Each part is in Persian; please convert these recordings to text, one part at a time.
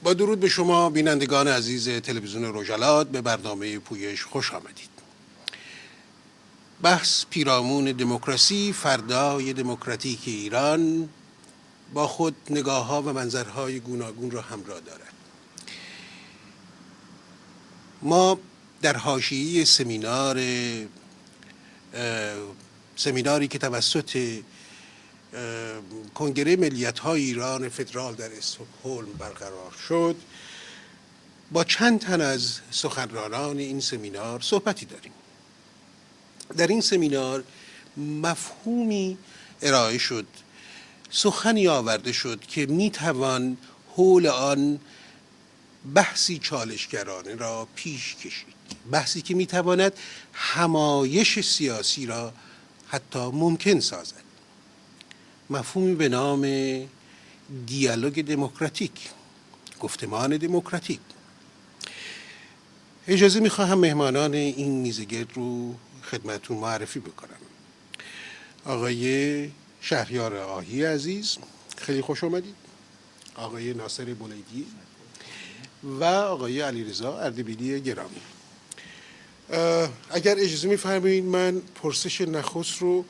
با درود به شما بینندگان عزیز تلویزیون روژالات، به برنامه پویش خوش آمدید. بحث پیرامون دموکراسی، فردای دموکراتیک ایران با خود نگاه‌ها و منظرهای گوناگون را همراه دارد. ما در حاشیه سمیناری که توسط کنگره ملیت‌های ایران فدرال در استکهلم برقرار شد، با چند تن از سخنرانان این سمینار صحبتی داریم. در این سمینار مفهومی ارائه شد، سخنی آورده شد که میتوان حول آن بحثی چالشگرانه را پیش کشید، بحثی که میتواند همایش سیاسی را حتی ممکن سازد. مفهومی به نام دیالوگ دموکراتیک، گفتمان دموکراتیک. اجازه میخواهم مهمانان این میزگرد رو خدمتون معرفی بکنم. آقای شهریار آهی عزیز، خیلی خوش آمدید. آقای ناصر بولیدی و آقای علیرضا اردبیلی گرامی. اگر اجازه میفرمایید من پرسش نخست رو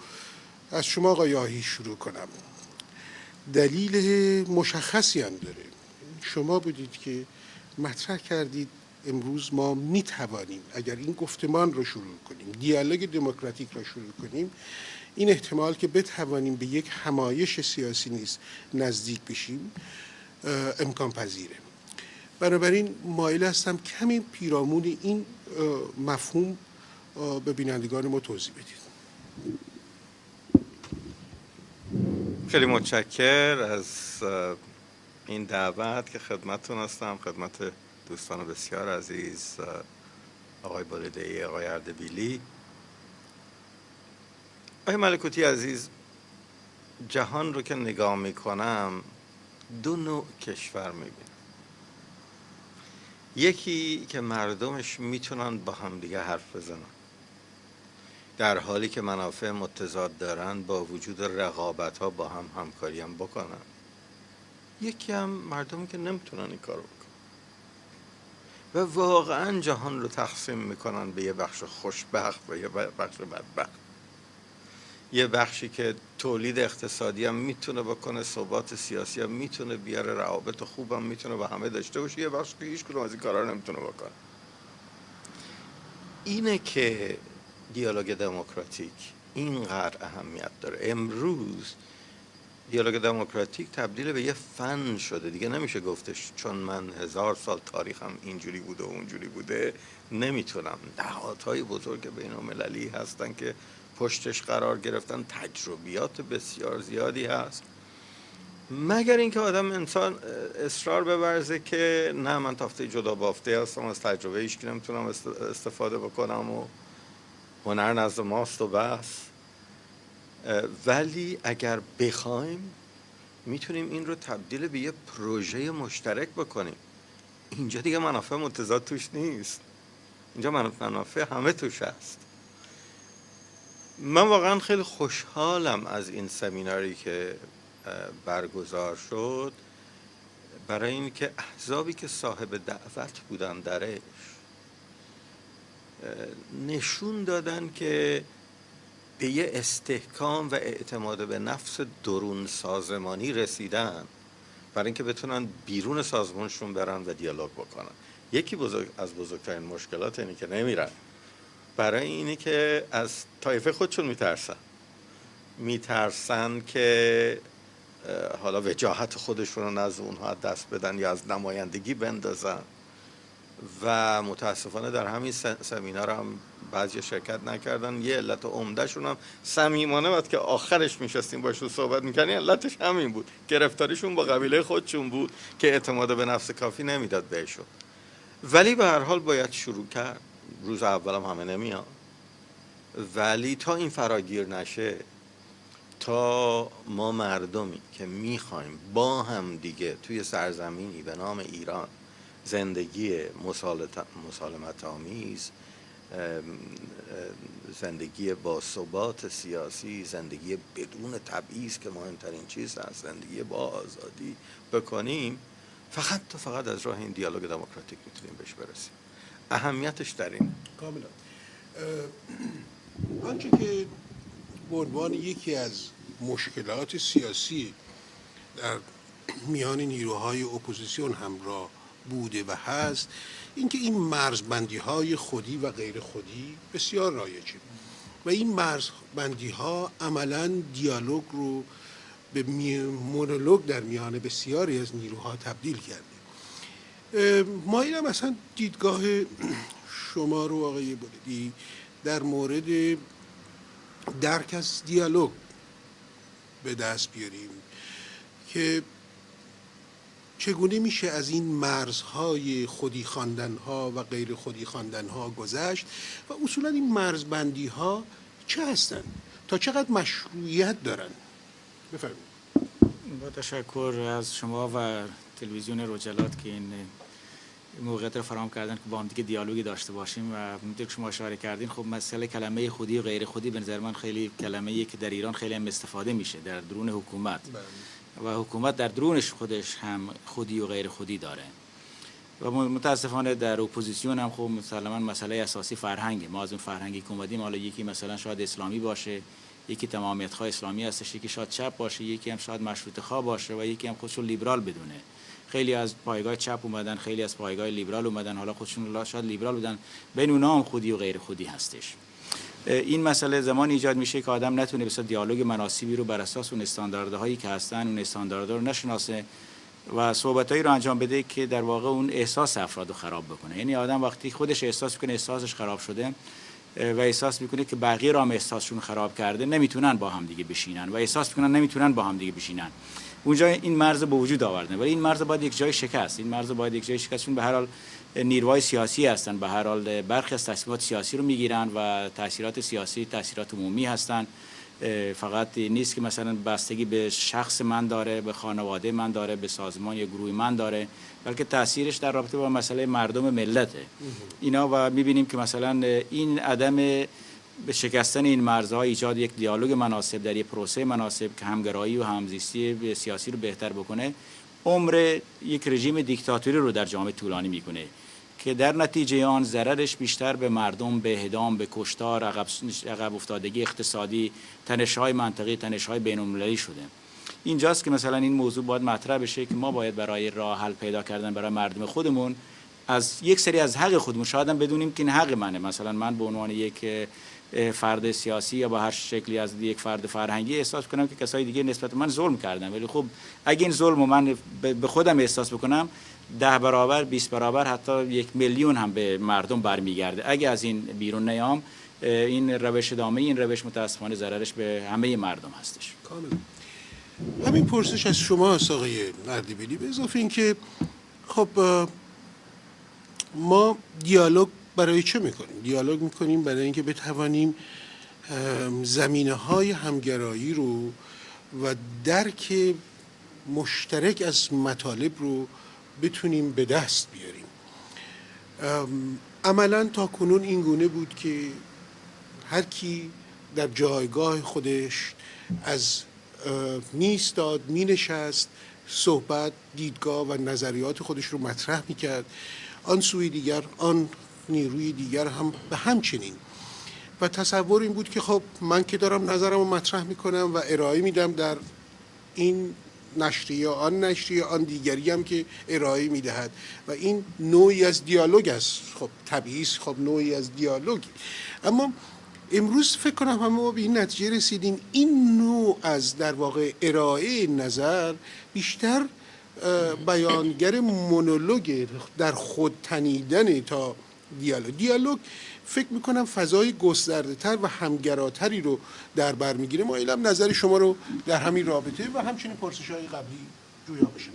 از شما آقای آهی شروع کنم. دلیل مشخصی هم داره. شما بودید که مطرح کردید امروز ما میتوانیم اگر این گفتمان رو شروع کنیم، دیالوگ دموکراتیک رو شروع کنیم، این احتمال که بتوانیم به یک همایش سیاسی نیز نزدیک بشیم امکان پذیره. بنابراین مایل هستم کمی پیرامون این مفهوم به بینندگان ما توضیح بدید. خیلی متشکر از این دعوت که خدمتتون هستم، خدمت دوستان بسیار عزیز، آقای بولیدی، آقای اردبیلی. آقای ملکوتی عزیز، جهان رو که نگاه میکنم دو نوع کشور میبینم. یکی که مردمش میتونن با همدیگه حرف بزنن، در حالی که منافع متضاد دارن با وجود رقابت ها با هم همکاری هم بکنن. یکی هم مردمی که نمیتونن این کارو بکنن و واقعا جهان رو تقسیم میکنن به یه بخش خوشبخت و یه بخش بدبخت. یه بخشی که تولید اقتصادی هم میتونه بکنه، ثبات سیاسی هم میتونه بیاره، روابط خوب هم میتونه با همه داشته باشه. یه بخشی که هیچ کدوم از این کارا رو نمیتونه بکنه. اینه که دیالوگ دموکراتیک اینقدر اهمیت داره. امروز دیالوگ دموکراتیک تبدیل به یه فن شده. دیگه نمیشه گفتش چون من 1000 سال تاریخم اینجوری بوده و اونجوری بوده نمیتونم. نهادهای بزرگ بین‌المللی هستن که پشتش قرار گرفتن، تجربیات بسیار زیادی هست، مگر اینکه انسان اصرار بورزه که نه، من تافته جدا بافته هستم، از تجربه هیچ کی نمیتونم استفاده بکنم و هنر نزد ماست و بس. ولی اگر بخوایم میتونیم این رو تبدیل به یه پروژه مشترک بکنیم. اینجا دیگه منافع متضاد توش نیست، اینجا منافع همه توش هست. من واقعا خیلی خوشحالم از این سمیناری که برگزار شد، برای اینکه احزابی که صاحب دعوت بودن درش نشون دادن که به یه استحکام و اعتماد به نفس درون سازمانی رسیدن برای اینکه بتونن بیرون سازمانشون برن و دیالوگ بکنن. یکی از بزرگترین مشکلات اینه که نمیرن، برای اینه که از طایفه خودشون میترسن که حالا وجاهت خودشون رو نزد اونها دست بدن یا از نمایندگی بندازن. و متاسفانه در همین سمینار هم بعضی شرکت نکردن. یه علت عمده شون هم صمیمانه بود که آخرش میشستیم باشون صحبت میکنیم، علتش همین بود، گرفتاریشون با قبیله خودشون بود که اعتماد به نفس کافی نمیداد بهشون. ولی به هر حال باید شروع کرد. روز اولم همه نمیاد، ولی تا این فراگیر نشه، تا ما مردمی که میخوایم با هم دیگه توی سرزمینی به نام ایران زندگی مسالمت آمیز، زندگی با ثبات سیاسی، زندگی بدون تبعیض که مهمترین چیز هست، زندگی با آزادی بکنیم، فقط از راه این دیالوگ دموکراتیک میتونیم بهش برسیم. اهمیتش در این. کاملا. آنچه که به عنوان یکی از مشکلات سیاسی در میان نیروهای اپوزیسیون همراه بوده و هست، اینکه این مرزبندی‌های خودی و غیر خودی بسیار رایجه و این مرزبندی‌ها عملاً دیالوگ رو به مونولوگ در میان بسیاری از نیروها تبدیل کرده. مایلم اصلا دیدگاه شما رو آقای بولدی در مورد درک از دیالوگ به دست بیاریم که چگونه میشه از این مرزهای خودی خواندنها و غیر خودی خواندنها گذشت و اصولا این مرزبندی‌ها چه هستن؟ تا چقدر مشروعیت دارن؟ بفرمایید. با تشکر از شما و تلویزیون رجلات که این موقعیت رو فراهم کردن که با هم دیگه دیالوگی داشته باشیم و همونطور که شما اشاره کردین خب مسئله کلمه خودی و غیر خودی به نظر من خیلی کلمه‌ایه که در ایران خیلی هم استفاده میشه در درون حکومت و حکومت در درونش خودش هم خودی و غیر خودی داره و متاسفانه در اپوزیسیون هم خب مسلماً مسئله اساسی فرهنگه. ما از اون فرهنگی که اومدیم حالا یکی مثلا شاید اسلامی باشه، یکی تمامیت‌خواه اسلامی هستش، یکی شاید چپ باشه، یکی هم شاید مشروطه‌خواه باشه و یکی هم خودشو لیبرال بدونه. خیلی از پایگاه چپ اومدن، خیلی از پایگاه لیبرال اومدن، حالا خودشون شاید لیبرال بودن. بین اونها هم خودی و غیر خودی هستش. این مسئله زمان ایجاد میشه که آدم نتونه بسیار دیالوگ مناسبی رو بر اساس اون استانداردهایی که هستن اون استانداردها رو نشناسه و صحبتایی رو انجام بده که در واقع اون احساس افراد رو خراب بکنه. یعنی آدم وقتی خودش احساس میکنه احساسش خراب شده و احساس میکنه که بقیه رو هم احساسشون خراب کرده، نمیتونن با هم دیگه بشینن و احساس میکنن نمیتونن با هم دیگه بشینن. اونجا این مرز به وجود آورده، ولی این مرز باید یک جای شکست. این مرز باید یک جای شکست، چون به هر حال نیروهای سیاسی هستن، به هر حال برخی از تصمیمات سیاسی رو میگیرن و تاثیرات سیاسی تاثیرات عمومی هستن. فقط نیست که مثلا بستگی به شخص من داره، به خانواده من داره، به سازمان یا گروه من داره، بلکه تاثیرش در رابطه با مسئله مردم ملته اینا و میبینیم که مثلا این عدم به شکستن این مرزها، ایجاد یک دیالوگ مناسب در یک پروسه مناسب که همگرایی و همزیستی سیاسی رو بهتر بکنه، عمر یک رژیم دیکتاتوری رو در جامعه طولانی میکنه که در نتیجه آن ضررش بیشتر به مردم، به اعدام، به کشتار، عقب افتادگی اقتصادی، تنش‌های منطقی، تنش‌های بین‌المللی شده. اینجاست که مثلا این موضوع باید مطرح بشه که ما باید برای راه حل پیدا کردن برای مردم خودمون از یک سری از حق خودمون، شاید هم بدونیم که این حق منه. مثلا من به عنوان یک فرد سیاسی یا با هر شکلی از یک فرد فرهنگی احساس کنم که کسای دیگه نسبت به من ظلم کردن، ولی خب اگه این ظلم من به خودم احساس بکنم 10 برابر 20 برابر حتی 1 میلیون هم به مردم برمیگرده. اگه از این بیرون نیام این روش ادامه این روش متاسفانه ضررش به همه مردم هستش. کاملا. همین پرسش از شما هست آقای اردبیلی، به اضافه اینکه خب ما دیالوگ برای چه میکنیم؟ دیالوگ میکنیم برای اینکه بتوانیم زمینه‌های همگرایی رو و درک مشترک از مطالب رو بتونیم به دست بیاریم. عملاً تا کنون این گونه بود که هر کی در جایگاه خودش از میستاد، مینشست، صحبت، دیدگاه و نظریات خودش رو مطرح میکرد، آن سوی دیگر، آن نیروی دیگر هم به همچنین. و تصور این بود که خب من که دارم نظرم رو مطرح میکنم و ارائه میدم در این نشریه، آن نشریه، آن دیگری هم که ارائه میدهد و این نوعی از دیالوگ است. خب طبیعی است، خب نوعی از دیالوگ. اما امروز فکر کنم همه ما به این نتیجه رسیدیم این نوع از در واقع ارائه نظر بیشتر بیانگر مونولوگ در خود تنیدن تا دیالوگ فکر میکنم فضای گسترده تر و همگراتری رو در بر میگیره. ما علم نظر شما رو در همین رابطه و همچنین پرسش های قبلی جویا بشم.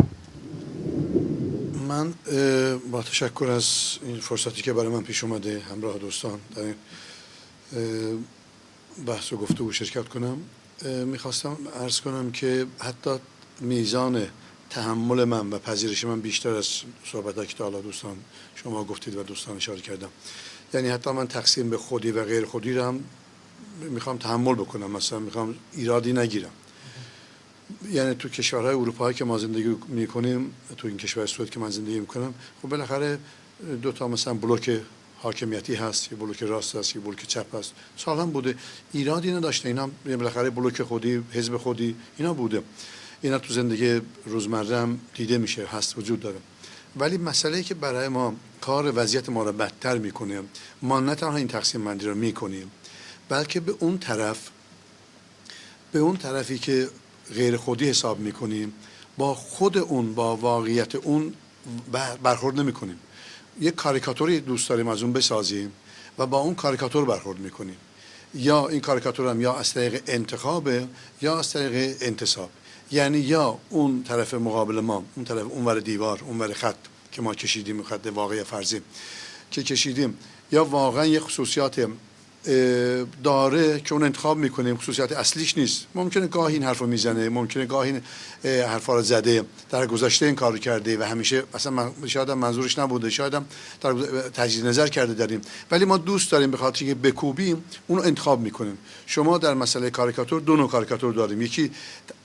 من با تشکر از این فرصتی که برای من پیش اومده همراه دوستان در این بحث و گفتگو شرکت کنم، میخواستم عرض کنم که حتی میزان تحمل من و پذیرش من بیشتر از صحبتایی که تا حالا دوستان شما گفتید و دوستان اشاره کردم. یعنی حتی من تقسیم به خودی و غیر خودی رو هم میخوام تحمل بکنم، مثلا میخوام ایرادی نگیرم. یعنی تو کشورهای اروپایی که ما زندگی میکنیم، تو این کشور سوئد که من زندگی میکنم، خب بالاخره دو تا مثلا بلوک حاکمیتی هست، یه بلوک راست هست، یه بلوک چپ هست. سالها بوده، ایرادی نداشته. اینا بالاخره بلوک خودی، حزب خودی اینا بوده. اینا تو زندگی روزمره هم دیده میشه، هست، وجود داره. ولی مسئله که برای ما کار وضعیت ما رو بدتر میکنه، ما نه تنها این تقسیم بندی رو میکنیم، بلکه به اون طرفی که غیر خودی حساب میکنیم، با خود اون، با واقعیت اون برخورد نمیکنیم. یک کاریکاتوری دوست داریم از اون بسازیم و با اون کاریکاتور برخورد میکنیم. یا این کاریکاتور هم یا از طریق انتخابه یا از طریق انتصاب. یعنی یا اون طرف مقابل ما، اون طرف اونور دیوار، اونور خط که ما کشیدیم، خط واقعی فرضی که کشیدیم، یا واقعا یه خصوصیات داره که اون انتخاب میکنیم، خصوصیات اصلیش نیست. ممکنه گاهی این حرفو میزنه، ممکنه گاهی این حرفا رو زده، در گذشته این کارو کرده و همیشه اصلا شاید هم منظورش نبوده، شاید هم تجدید نظر کرده داریم، ولی ما دوست داریم به خاطر اینکه بکوبیم اون رو انتخاب میکنیم. شما در مسئله کاریکاتور دو نوع کاریکاتور داریم. یکی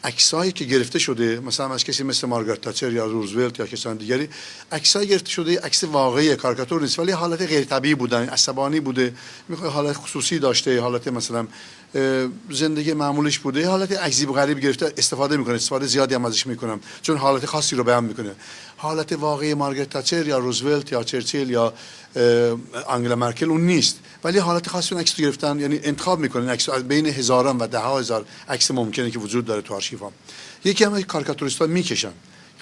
عکسایی که گرفته شده، مثلا از کسی مثل مارگارت تاتچر یا روزولت یا کسان دیگری، عکسای گرفته شده، عکس واقعی کاریکاتور نیست، ولی حالت غیر طبیعی بودن، عصبانی بوده، میخواد حالت خصوصی داشته، حالت مثلا زندگی معمولیش بوده، حالت عجیب و غریب گرفته، استفاده میکنه، استفاده زیادی هم ازش میکنم چون حالت خاصی رو بیان میکنه. حالت واقعی مارگارت تاتچر یا روزولت یا چرچیل یا آنگلا مرکل اون نیست، ولی حالت خاصی اون عکس رو گرفتن، یعنی انتخاب میکنن عکس از بین هزاران و ده ها هزار عکس ممکنه که وجود داره تو آرشیوها. یکی هم کاریکاتوریست‌ها میکشن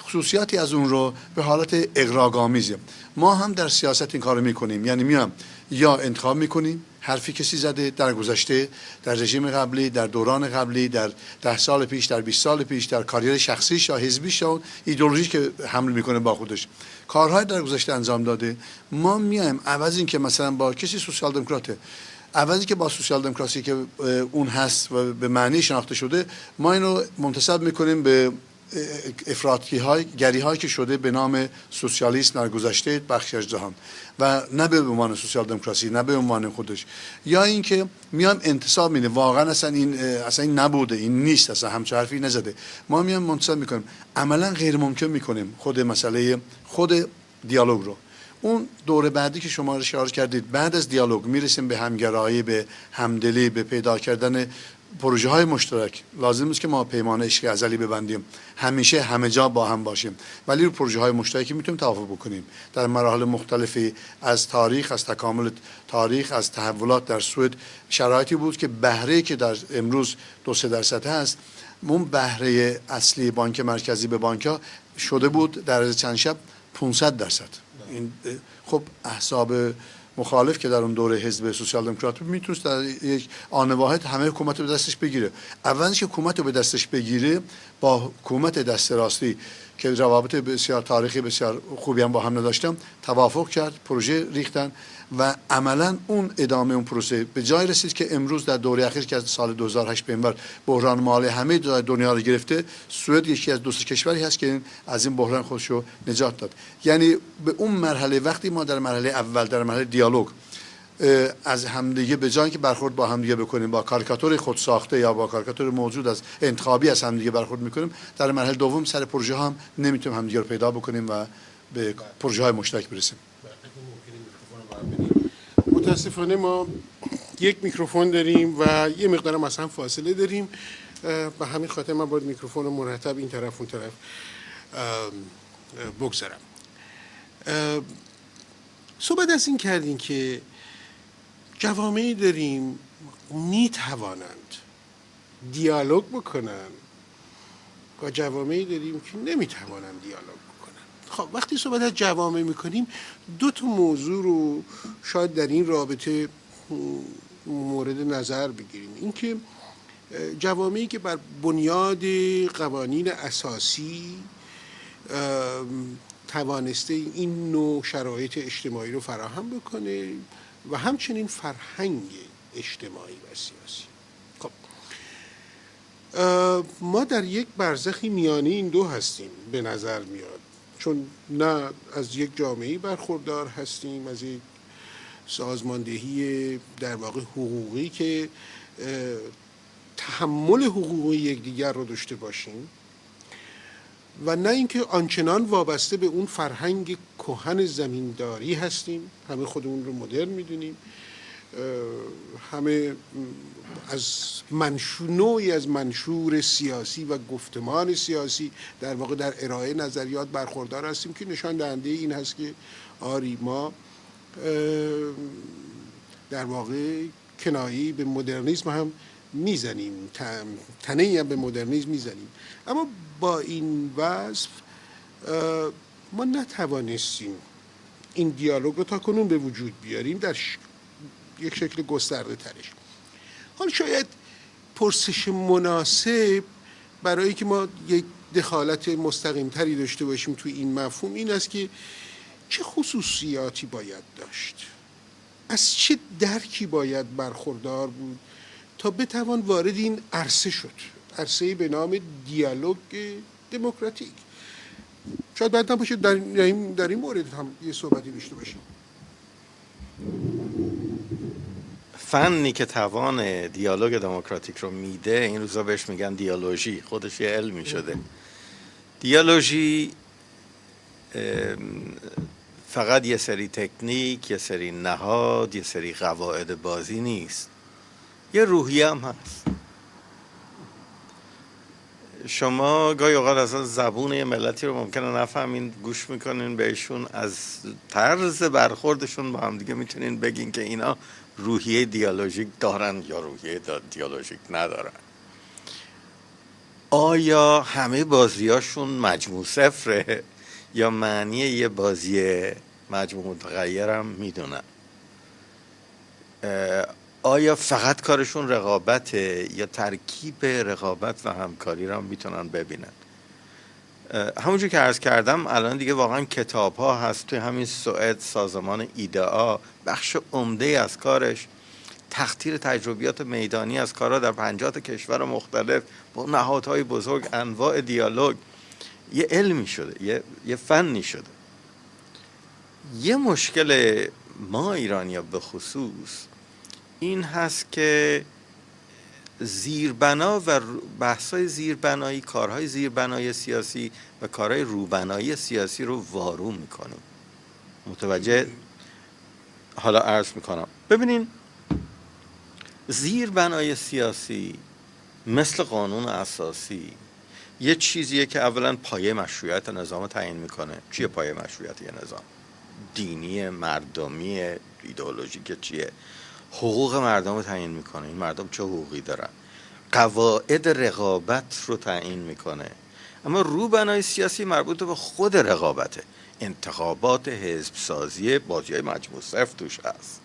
خصوصیاتی از اون رو به حالت اغراق‌آمیزی. ما هم در سیاست این کارو میکنیم، یعنی میام یا انتخاب میکنیم، حرفی کسی زده در گذشته، در رژیم قبلی، در دوران قبلی، در 10 سال پیش، در 20 سال پیش، در کاریر شخصیش یا حزبیش یا ایدئولوژی که حمل میکنه با خودش، کارهای در گذشته انجام داده. ما میایم عوض این که مثلا با کسی سوسیال دموکراته، عوضی که با سوسیال دموکراسی که اون هست و به معنی شناخته شده، ما اینو منتسب میکنیم به گری هایی که شده به نام سوسیالیسم در گذشته بخشی از جهان و نه به عنوان سوسیال دموکراسی، نه به عنوان خودش. یا اینکه میام انتصاب میده، واقعا اصلا این نبوده، این نیست، اصلا همچه حرفی نزده، ما میام منتصب میکنیم، عملا غیر ممکن میکنیم خود دیالوگ رو. اون دور بعدی که شما اشاره کردید، بعد از دیالوگ میرسیم به همگرایی، به همدلی، به پیدا کردن پروژه های مشترک. لازم نیست که ما پیمان عشق ازلی ببندیم، همیشه همه جا با هم باشیم، ولی رو پروژه های مشترکی میتونیم توافق بکنیم در مراحل مختلفی از تاریخ، از تکامل تاریخ، از تحولات. در سوئد شرایطی بود که بهره که در امروز 2-3% هست، اون بهره اصلی بانک مرکزی به بانک‌ها شده بود در از چند شب 500%. این خب احزاب مخالف که در اون دوره حزب سوسیال دموکرات میتونست در یک آن واحد همه حکومت رو به دستش بگیره. اولش که حکومت رو به دستش بگیره، با حکومت دست راستی که روابط بسیار تاریخی بسیار خوبی هم با هم نداشتم، توافق کرد، پروژه ریختن و عملا اون ادامه اون پروسه به جای رسید که امروز در دوره اخیر که از سال 2008 به اینور بحران مالی همه دنیا رو گرفته، سوئد یکی از 2 کشوری هست که از این بحران خودش رو نجات داد. یعنی به اون مرحله، وقتی ما در مرحله اول، در مرحله دیالوگ از همدیگه به جای اینکه برخورد با همدیگه بکنیم، با کاریکاتور خود ساخته یا با کاریکاتور موجود از انتخابی از همدیگه برخورد میکنیم، در مرحله دوم سر پروژه هم نمیتونیم همدیگه رو پیدا بکنیم و به پروژه های مشترک برسیم. متاسفانه ما یک میکروفون داریم و یه مقدار مثلا فاصله داریم، به همین خاطر من باید میکروفون رو مرتب این طرف اون طرف بگذارم. صحبت از این کردیم که جوامعی داریم میتوانند دیالوگ بکنن و جوامعی داریم که نمیتوانند دیالوگ بکنن. خب وقتی صحبت از جوامع میکنیم 2 موضوع رو شاید در این رابطه مورد نظر بگیریم. اینکه جوامعی که بر بنیاد قوانین اساسی توانسته این نوع شرایط اجتماعی رو فراهم بکنه و همچنین فرهنگ اجتماعی و سیاسی. خب ما در یک برزخی میانه این دو هستیم به نظر میاد، چون نه از یک جامعه‌ای برخوردار هستیم، از یک سازماندهی در واقع حقوقی که تحمل حقوق یکدیگر رو داشته باشیم و نه اینکه آنچنان وابسته به اون فرهنگ کهن زمینداری هستیم، همه خودمون رو مدرن میدونیم، همه از نوعی از منشور سیاسی و گفتمان سیاسی در واقع در ارائه نظریات برخوردار هستیم که نشان دهنده این هست که آری ما در واقع کنایی به مدرنیسم هم میزنیم، تنه‌ای هم به مدرنیسم میزنیم. اما با این وصف ما نتوانستیم این دیالوگ رو تا کنون به وجود بیاریم در یک شکل گسترده ترش. حالا شاید پرسش مناسب برای که ما یک دخالت مستقیم تری داشته باشیم توی این مفهوم این است که چه خصوصیاتی باید داشت، از چه درکی باید برخوردار بود تا بتوان وارد این عرصه شد، عرصه‌ای به نام دیالوگ دموکراتیک. شاید بعد نباشه در این مورد هم یه صحبتی داشته باشیم. فنی که توان دیالوگ دموکراتیک رو میده این روزا بهش میگن دیالوژی، خودش یه علمی شده. دیالوژی فقط یه سری تکنیک، یه سری نهاد، یه سری قواعد بازی نیست، یه روحیه هم هست. شما گاهی اوقات از زبون یه ملتی رو ممکنه نفهمین، گوش میکنین بهشون، از طرز برخوردشون با هم دیگه میتونین بگین که اینا روحیه دیالوژیک دارن یا روحیه دیالوژیک ندارن. آیا همه بازیاشون مجموع صفره یا معنی یه بازی مجموع متغیر هم میدونن؟ آیا فقط کارشون رقابته یا ترکیب رقابت و همکاری رو هم میتونن ببینن؟ همونجور که عرض کردم الان دیگه واقعا کتاب ها هست توی همین سوئد، سازمان ایدئا بخش عمده از کارش تختیر تجربیات میدانی از کارها در 50 کشور مختلف با نهادهای بزرگ، انواع دیالوگ، یه علمی شده، یه فنی شده. یه مشکل ما ایرانی‌ها به خصوص این هست که زیربنا و بحث‌های زیربنایی، کارهای زیربنایی سیاسی و کارهای روبنایی سیاسی رو وارو میکنیم. متوجه؟ حالا عرض میکنم. ببینین زیربنای سیاسی مثل قانون اساسی یه چیزیه که اولا پایه مشروعیت نظام تعیین میکنه. چیه پایه مشروعیت یه نظام؟ دینی، مردمی، ایدئولوژیک چیه؟ حقوق مردم رو تعیین میکنه. این مردم چه حقوقی دارن؟ قواعد رقابت رو تعیین میکنه. اما روبنای سیاسی مربوط به خود رقابته. انتخابات، حزب سازی، بازی‌های مجموع صفر توش هست.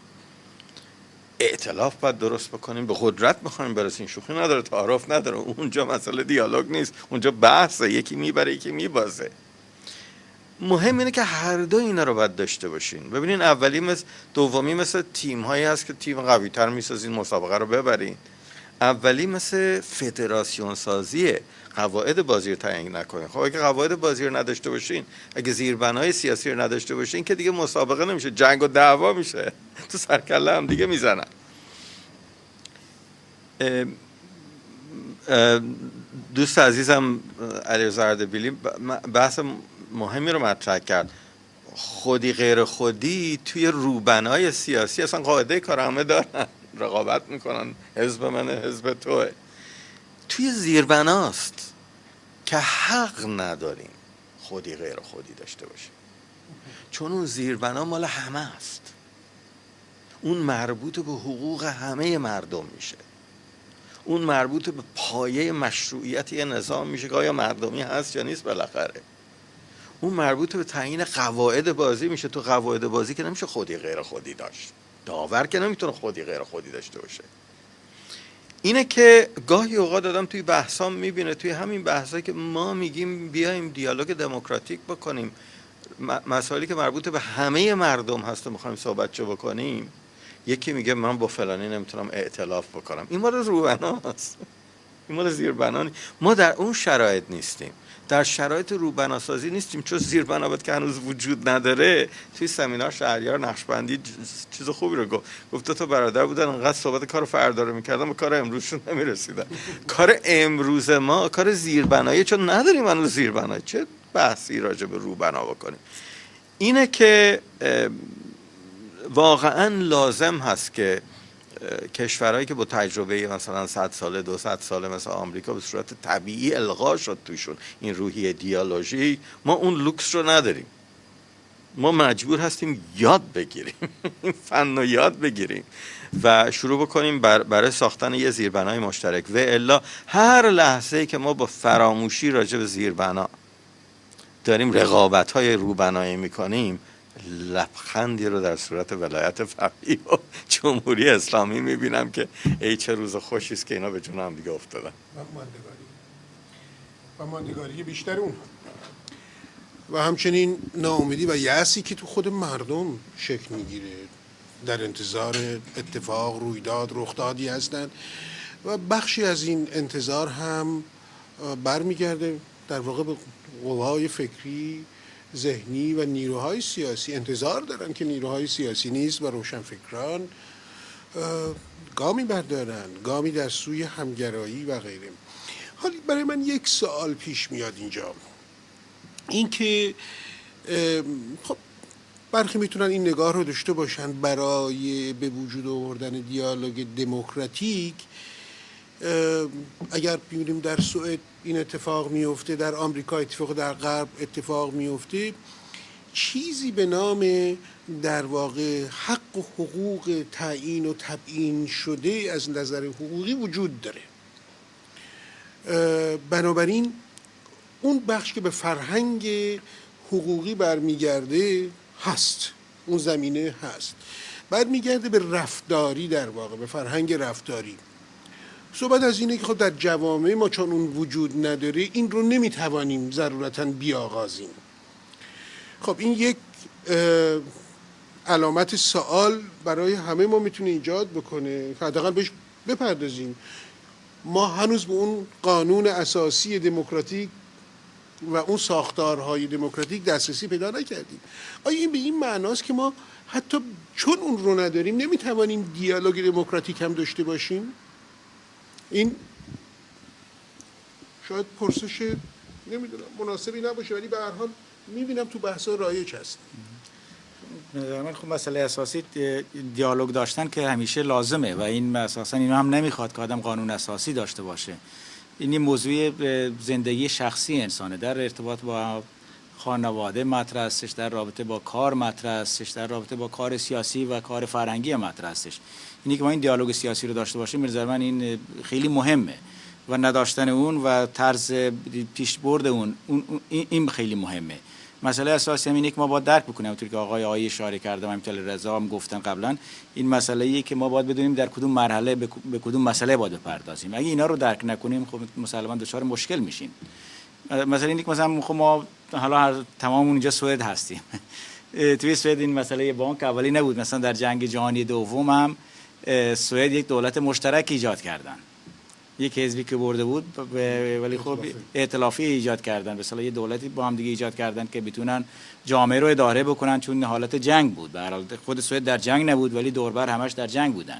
ائتلاف باید درست بکنیم، به قدرت میخوایم برسیم، شوخی نداره، تعارف نداره. اونجا مسئله دیالوگ نیست، اونجا بحثه، یکی میبره یکی میبازه. مهم اینه که هر دو اینا رو باید داشته باشین. ببینین اولی مثل دومی مثل تیم هایی هست که تیم قوی تر میسازین، مسابقه رو ببرین. اولی مثل فدراسیون سازیه، قواعد بازی رو تعیین نکنین. خب اگه قواعد بازی رو نداشته باشین، اگه زیربنای سیاسی رو نداشته باشین که دیگه مسابقه نمیشه، جنگ و دعوا میشه، تو سرکله هم دیگه میزنن. دوست عزیزم علیرضا اردبیلی بحث مهمی رو مطرح کرد. خودی غیر خودی توی روبنای سیاسی اصلا قاعده کار همه دارن، رقابت میکنن، حزب منه حزب توه. توی زیربناست که حق نداریم خودی غیر خودی داشته باشیم، چون اون زیربنا مال همه است. اون مربوط به حقوق همه مردم میشه، اون مربوط به پایه مشروعیت یه نظام میشه که آیا مردمی هست یا نیست بالاخره. اون مربوط به تعیین قواعد بازی میشه. تو قواعد بازی که نمیشه خودی غیر خودی داشت. داور که نمیتونه خودی غیر خودی داشته باشه. اینه که گاهی اوقات آدم توی بحثا میبینه، توی همین بحثایی که ما میگیم بیایم دیالوگ دموکراتیک بکنیم، مسائلی که مربوط به همه مردم هست و میخوایم صحبتشو بکنیم، یکی میگه من با فلانی نمیتونم ائتلاف بکنم. این مال روبناست، این مال زیربنا. ما در اون شرایط نیستیم. در شرایط روبناسازی نیستیم، چون زیربنابت که هنوز وجود نداره. توی سمینار شهریار نقشبندی چیز خوبی رو گفت دو تا برادر بودن انقدر صحبت کار فردا رو میکردن به کار امروزشون نمیرسیدن. کار امروز ما کار زیربنایی، چون نداریم هنوز زیربنایی، چه بحثی راجع به روبنا بکنیم. اینه که واقعا لازم هست که کشورهایی که با تجربه مثلا 100 ساله 200 ساله مثل آمریکا به صورت طبیعی الغا شد توشون این روحیه دیالوژی، ما اون لوکس رو نداریم. ما مجبور هستیم یاد بگیریم این فن رو یاد بگیریم و شروع بکنیم برای ساختن یه زیربنای مشترک. و الا هر لحظه‌ای که ما با فراموشی راجع به زیربنا داریم رقابت‌های روبنایی می‌کنیم، لبخندی رو در صورت ولایت فقیه و جمهوری اسلامی می‌بینم که ای چه روز خوشی است که اینا به جون هم دیگه افتادن. و ماندگاری بیشتر اون و همچنین ناامیدی و یأسی که تو خود مردم شکل میگیره، در انتظار اتفاق، رویداد، رخدادی هستند و بخشی از این انتظار هم برمیگرده در واقع به قوای فکری، ذهنی و نیروهای سیاسی. انتظار دارن که نیروهای سیاسی نیز و روشنفکران گامی بردارن، گامی در سوی همگرایی و غیره. حالا برای من یک سوال پیش میاد اینجا، این که خب برخی میتونن این نگاه رو داشته باشن برای به وجود آوردن دیالوگ دموکراتیک اگر ببینیم در سوئد این اتفاق میفته، در آمریکا اتفاق، در غرب اتفاق میفته، چیزی به نام در واقع حق و حقوق تعیین و تبیین شده از نظر حقوقی وجود داره. بنابراین اون بخش که به فرهنگ حقوقی برمیگرده هست، اون زمینه هست، برمیگرده به رفتاری، در واقع به فرهنگ رفتاری. صحبت از اینه که خب در جوامع ما چون اون وجود نداره این رو نمیتوانیم ضرورتاً بیاغازیم. خب این یک علامت سوال برای همه ما میتونه ایجاد بکنه که حداقل بهش بپردازیم. ما هنوز به اون قانون اساسی دموکراتیک و اون ساختارهای دموکراتیک دسترسی پیدا نکردیم. آیا این به این معناست که ما حتی چون اون رو نداریم نمیتوانیم دیالوگ دموکراتیک هم داشته باشیم؟ این شاید پرسش نمیدونم مناسبی نباشه، ولی به هر حال میبینم تو بحثا رایج هست. من خب مسئله اساسی دیالوگ داشتن که همیشه لازمه و این اساسا اینو هم نمیخواد که آدم قانون اساسی داشته باشه. این موضوع زندگی شخصی انسانه، در ارتباط با خانواده مطرح هستش، در رابطه با کار مطرح هستش، در رابطه با کار سیاسی و کار فرهنگی مطرح هستش. اینی که ما این دیالوگ سیاسی رو داشته باشیم به نظر من این خیلی مهمه و نداشتن اون و طرز پیشبرد اون این خیلی مهمه. مسئله اساسی هم اینه که ما باید درک بکنیم، همونطور که آقای آیی اشاره کردم، همینطور رضا هم گفتن قبلا، این مسئله‌ایه که ما باید بدونیم در کدوم مرحله به کدوم مسئله باید بپردازیم. اگه اینا رو درک نکنیم خب مسلماً دچار مشکل میشیم. مثلا اینه که مثلا خب ما حالا تمام اونجا سوئد هستیم. توی سوئد این مسئله بانک اولی نبود، مثلا در جنگ جهانی دوم هم سوئد یک دولت مشترک ایجاد کردن، یک حزبی که برده بود ولی خب ائتلافی ایجاد کردن، مثلا یه دولتی با هم دیگه ایجاد کردن که بتونن جامعه رو اداره بکنن، چون حالت جنگ بود. به هر حال خود سوئد در جنگ نبود ولی دوربر همش در جنگ بودن.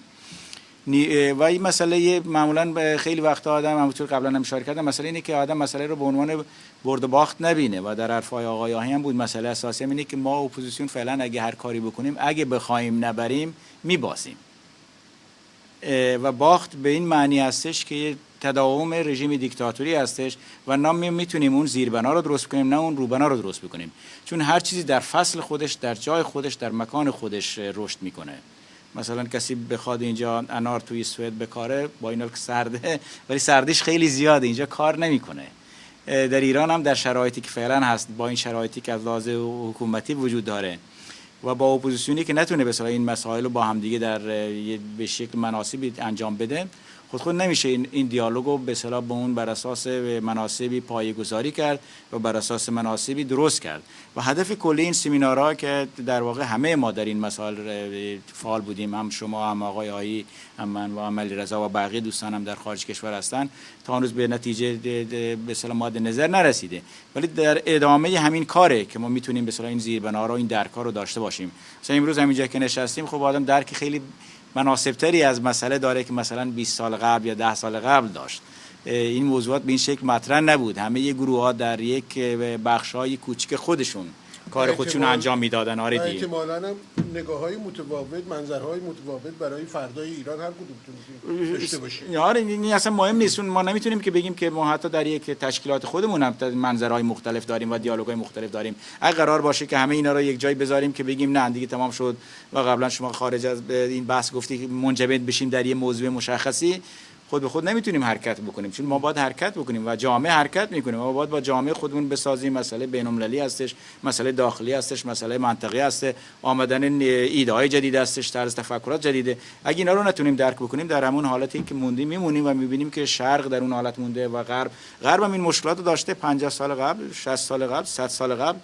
و این مسئله معمولا خیلی وقتا آدم همونطور قبلا هم اشاره کردم، مسئله اینه که آدم مسئله رو به عنوان برد و باخت نبینه و در حرفای آقای آهی هم بود مسئله اساسی اینه که ما اپوزیسیون فعلا اگه هر کاری بکنیم اگه بخوایم نبریم میبازیم و باخت به این معنی هستش که تداوم رژیم دیکتاتوری هستش و نه میتونیم اون زیربنا رو درست کنیم نه اون روبنا رو درست بکنیم، چون هر چیزی در فصل خودش، در جای خودش، در مکان خودش رشد میکنه. مثلا کسی بخواد اینجا انار توی سوئد بکاره، با اینا که سرده ولی سردیش خیلی زیاده، اینجا کار نمیکنه. در ایران هم در شرایطی که فعلا هست، با این شرایطی که از لحاظ حکومتی وجود داره و با اپوزیسیونی که نتونه مثلا این مسائل رو با هم دیگه در به شکل مناسبی انجام بده، خود نمیشه این دیالوگو به اصطلاح به اون بر اساس مناسبی پایه‌گذاری کرد و بر اساس مناسبی درست کرد. و هدف کلی این سمینارها که در واقع همه ما در این مسائل فعال بودیم، هم شما، هم آقای آیی، هم من و هم علیرضا و بقیه دوستانم در خارج کشور هستن، تا هنوز به نتیجه به اصطلاح ماده نظر نرسیده، ولی در ادامه همین کاره که ما میتونیم به اصطلاح این زیربنا رو، این درک‌ها رو داشته باشیم. مثلا امروز همینجا که نشستیم، خب آدم درک خیلی مناسبتری از مسئله داره که مثلا 20 سال قبل یا 10 سال قبل داشت. این موضوعات به این شکل مطرح نبود. همه گروه ها در یک بخش‌های کوچیک خودشون کار خودشون انجام میدادن. آره دیگه. احتمالاً هم نگاه‌های متفاوت، منظرهای متفاوت برای فردای ایران هر کدوم داشته باشیم. آره این اصلا مهم نیست. ما نمیتونیم که بگیم که ما حتی در یک تشکیلات خودمون هم منظرهای مختلف داریم و دیالوگ‌های مختلف داریم. اگه قرار باشه که همه اینا رو یک جای بذاریم که بگیم نه دیگه تمام شد و قبلا شما خارج از این بحث گفتی که منجمد بشیم در یه موضوع مشخصی، خود به خود نمیتونیم حرکت بکنیم، چون ما باید حرکت بکنیم و جامعه حرکت میکنیم. ما باید با جامعه خودمون بسازیم. مسئله بین‌المللی هستش، مسئله داخلی هستش، مسئله منطقی هست، آمدن ایده‌های جدید هستش، طرز تفکرات جدیده. اگه اینا رو نتونیم درک بکنیم، در همون حالتی که موندیم میمونیم و میبینیم که شرق در اون حالت مونده و غرب هم این مشکلات رو داشته. 50 سال قبل، 60 سال قبل، 100 سال قبل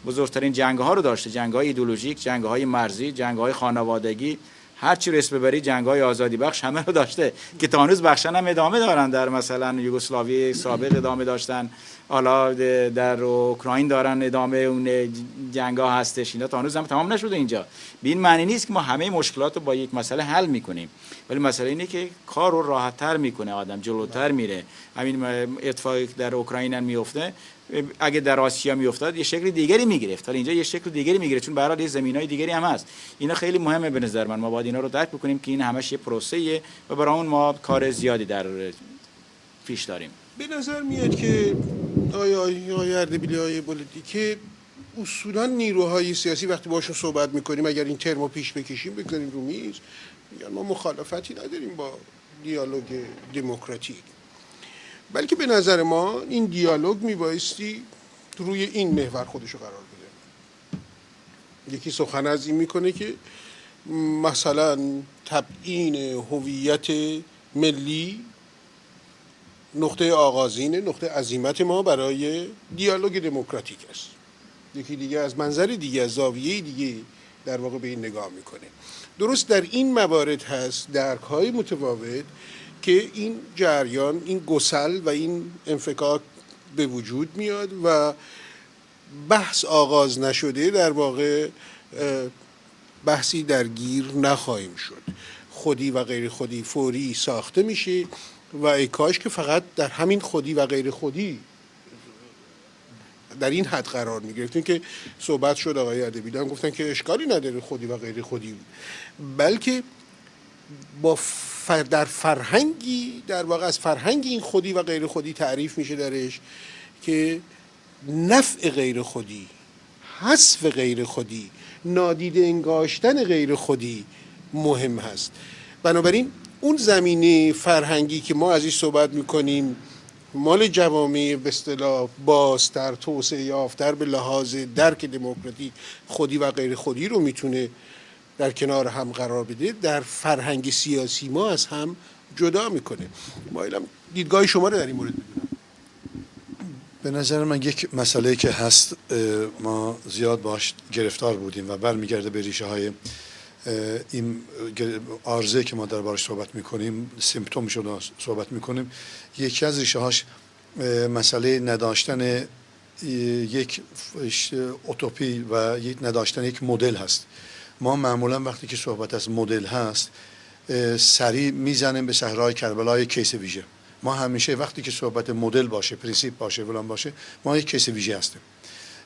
بزرگترین جنگ‌ها رو داشته، جنگ‌های ایدئولوژیک، جنگ‌های مرزی، جنگ‌های خانوادگی، هر چی رو اسم ببری، جنگ‌های آزادی بخش همه رو داشته که تا هنوز بخشن هم ادامه دارن. در مثلا یوگسلاوی سابق ادامه داشتن، حالا در اوکراین دارن ادامه اون جنگ‌ها هستش. اینا تا هنوز هم تمام نشده. اینجا به این معنی نیست که ما همه مشکلات رو با یک مسئله حل می‌کنیم، ولی مسئله اینه که کار رو راحت‌تر می‌کنه، آدم جلوتر میره. همین اتفاقی در اوکراین هم میفته اگه در آسیا میافتاد یه شکل دیگری میگرفت، ولی اینجا یه شکل دیگری میگیره، چون به هر حال یه زمینای دیگری هم هست. اینا خیلی مهمه به نظر من. ما باید اینا رو درک بکنیم که این همش یه پروسه‌ایه و برای اون ما کار زیادی در پیش داریم. به نظر میاد که آیا اردبیلی های بلدی که اصولا نیروهای سیاسی وقتی باشون صحبت میکنیم، اگر این ترمو پیش بکشیم بگذاریم رو میز، میگن ما مخالفتی نداریم با دیالوگ دموکراتیک، بلکه به نظر ما این دیالوگ میبایستی روی این محور خودشو قرار بده. یکی سخن از این میکنه که مثلا تبیین هویت ملی نقطه آغازین، نقطه عزیمت ما برای دیالوگ دموکراتیک است. یکی دیگه از منظر دیگه، از زاویه دیگه در واقع به این نگاه میکنه. درست در این موارد هست درک‌های متفاوت که این جریان، این گسل و این انفکاک به وجود میاد و بحث آغاز نشده در واقع بحثی درگیر نخواهیم شد. خودی و غیر خودی فوری ساخته میشه و ای کاش که فقط در همین خودی و غیر خودی در این حد قرار میگرفتیم که صحبت شد. آقای اردبیلی هم گفتن که اشکالی نداره خودی و غیر خودی، بلکه با در فرهنگی در واقع از فرهنگ این خودی و غیر خودی تعریف میشه درش که نفع غیر خودی، حذف غیر خودی، نادیده انگاشتن غیر خودی مهم هست. بنابراین اون زمینه فرهنگی که ما ازش صحبت میکنیم مال جوامع به اصطلاح بازتر، توسعه یافتر به لحاظ درک دموکراتیک خودی و غیر خودی رو میتونه در کنار هم قرار بده، در فرهنگ سیاسی ما از هم جدا میکنه. مایلم دیدگاه شما رو در این مورد بدونم. به نظر من یک مسئله که هست ما زیاد باش گرفتار بودیم و برمیگرده به ریشه های این عارضه که ما دربارش صحبت میکنیم، سیمپتومش رو صحبت میکنیم. یکی از ریشه هاش مسئله نداشتن یک اوتوپی و نداشتن یک مدل هست. ما معمولا وقتی که صحبت از مدل هست سریع میزنیم به صحرای کربلای کیس ویژه. ما همیشه وقتی که صحبت مدل باشه، پرینسیپ باشه، فلان باشه، ما یک کیس ویژه هستیم.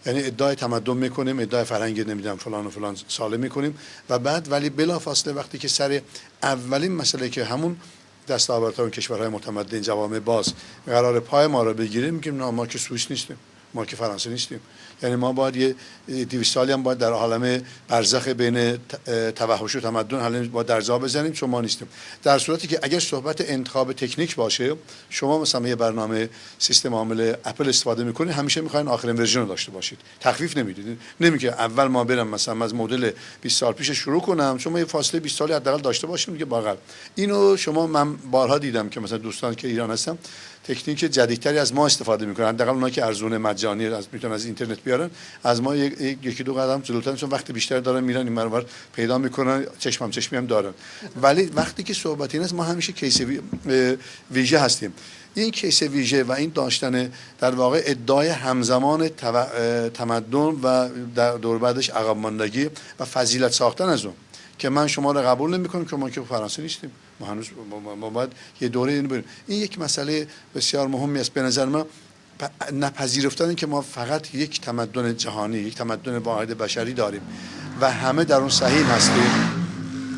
یعنی ادعای تمدن میکنیم، ادعای فرهنگ نمیدونم فلان و فلان ساله میکنیم و بعد ولی بلافاصله وقتی که سر اولین مسئله که همون دستاوردها اون کشورهای متمدن جوامع باز قرار پای ما رو بگیریم، میگیم نه ما که سوئیس نیستیم، ما که فرانسه نیستیم. یعنی ما باید یه 200 سالی هم باید در عالم برزخ بین توحش و تمدن حالا با درزا بزنیم، چون ما نیستیم. در صورتی که اگر صحبت انتخاب تکنیک باشه، شما مثلا یه برنامه سیستم عامل اپل استفاده میکنید، همیشه میخواین آخرین ورژن رو داشته باشید، تخفیف نمیدید. نمیگه اول ما برم مثلا از مدل 20 سال پیش شروع کنم، چون ما یه فاصله 20 سالی حداقل داشته باشیم دیگه باقل. اینو شما، من بارها دیدم که مثلا دوستان که ایران هستن تکنیک جدیدتری از ما استفاده میکنن، حداقل اونایی که ارزون مجانی میتونن از اینترنت بیارن، از ما یکی دو قدم جلوتر، چون وقت بیشتر دارن میرن این منور پیدا میکنن، چشمی هم دارن. ولی وقتی که صحبت این است، ما همیشه کیس ویژه هستیم. این کیس ویژه و این داشتن در واقع ادعای همزمان تمدن و در دور بعدش عقب ماندگی و فضیلت ساختن از اون، که من شما رو قبول نمی‌کنم که ما که فرانسه نیستیم، ما هنوز ما باید یه دوره اینو بریم. این یک مسئله بسیار مهمی است به نظر من، نپذیرفتن که ما فقط یک تمدن جهانی، یک تمدن واحد بشری داریم و همه در اون صحیح هستیم.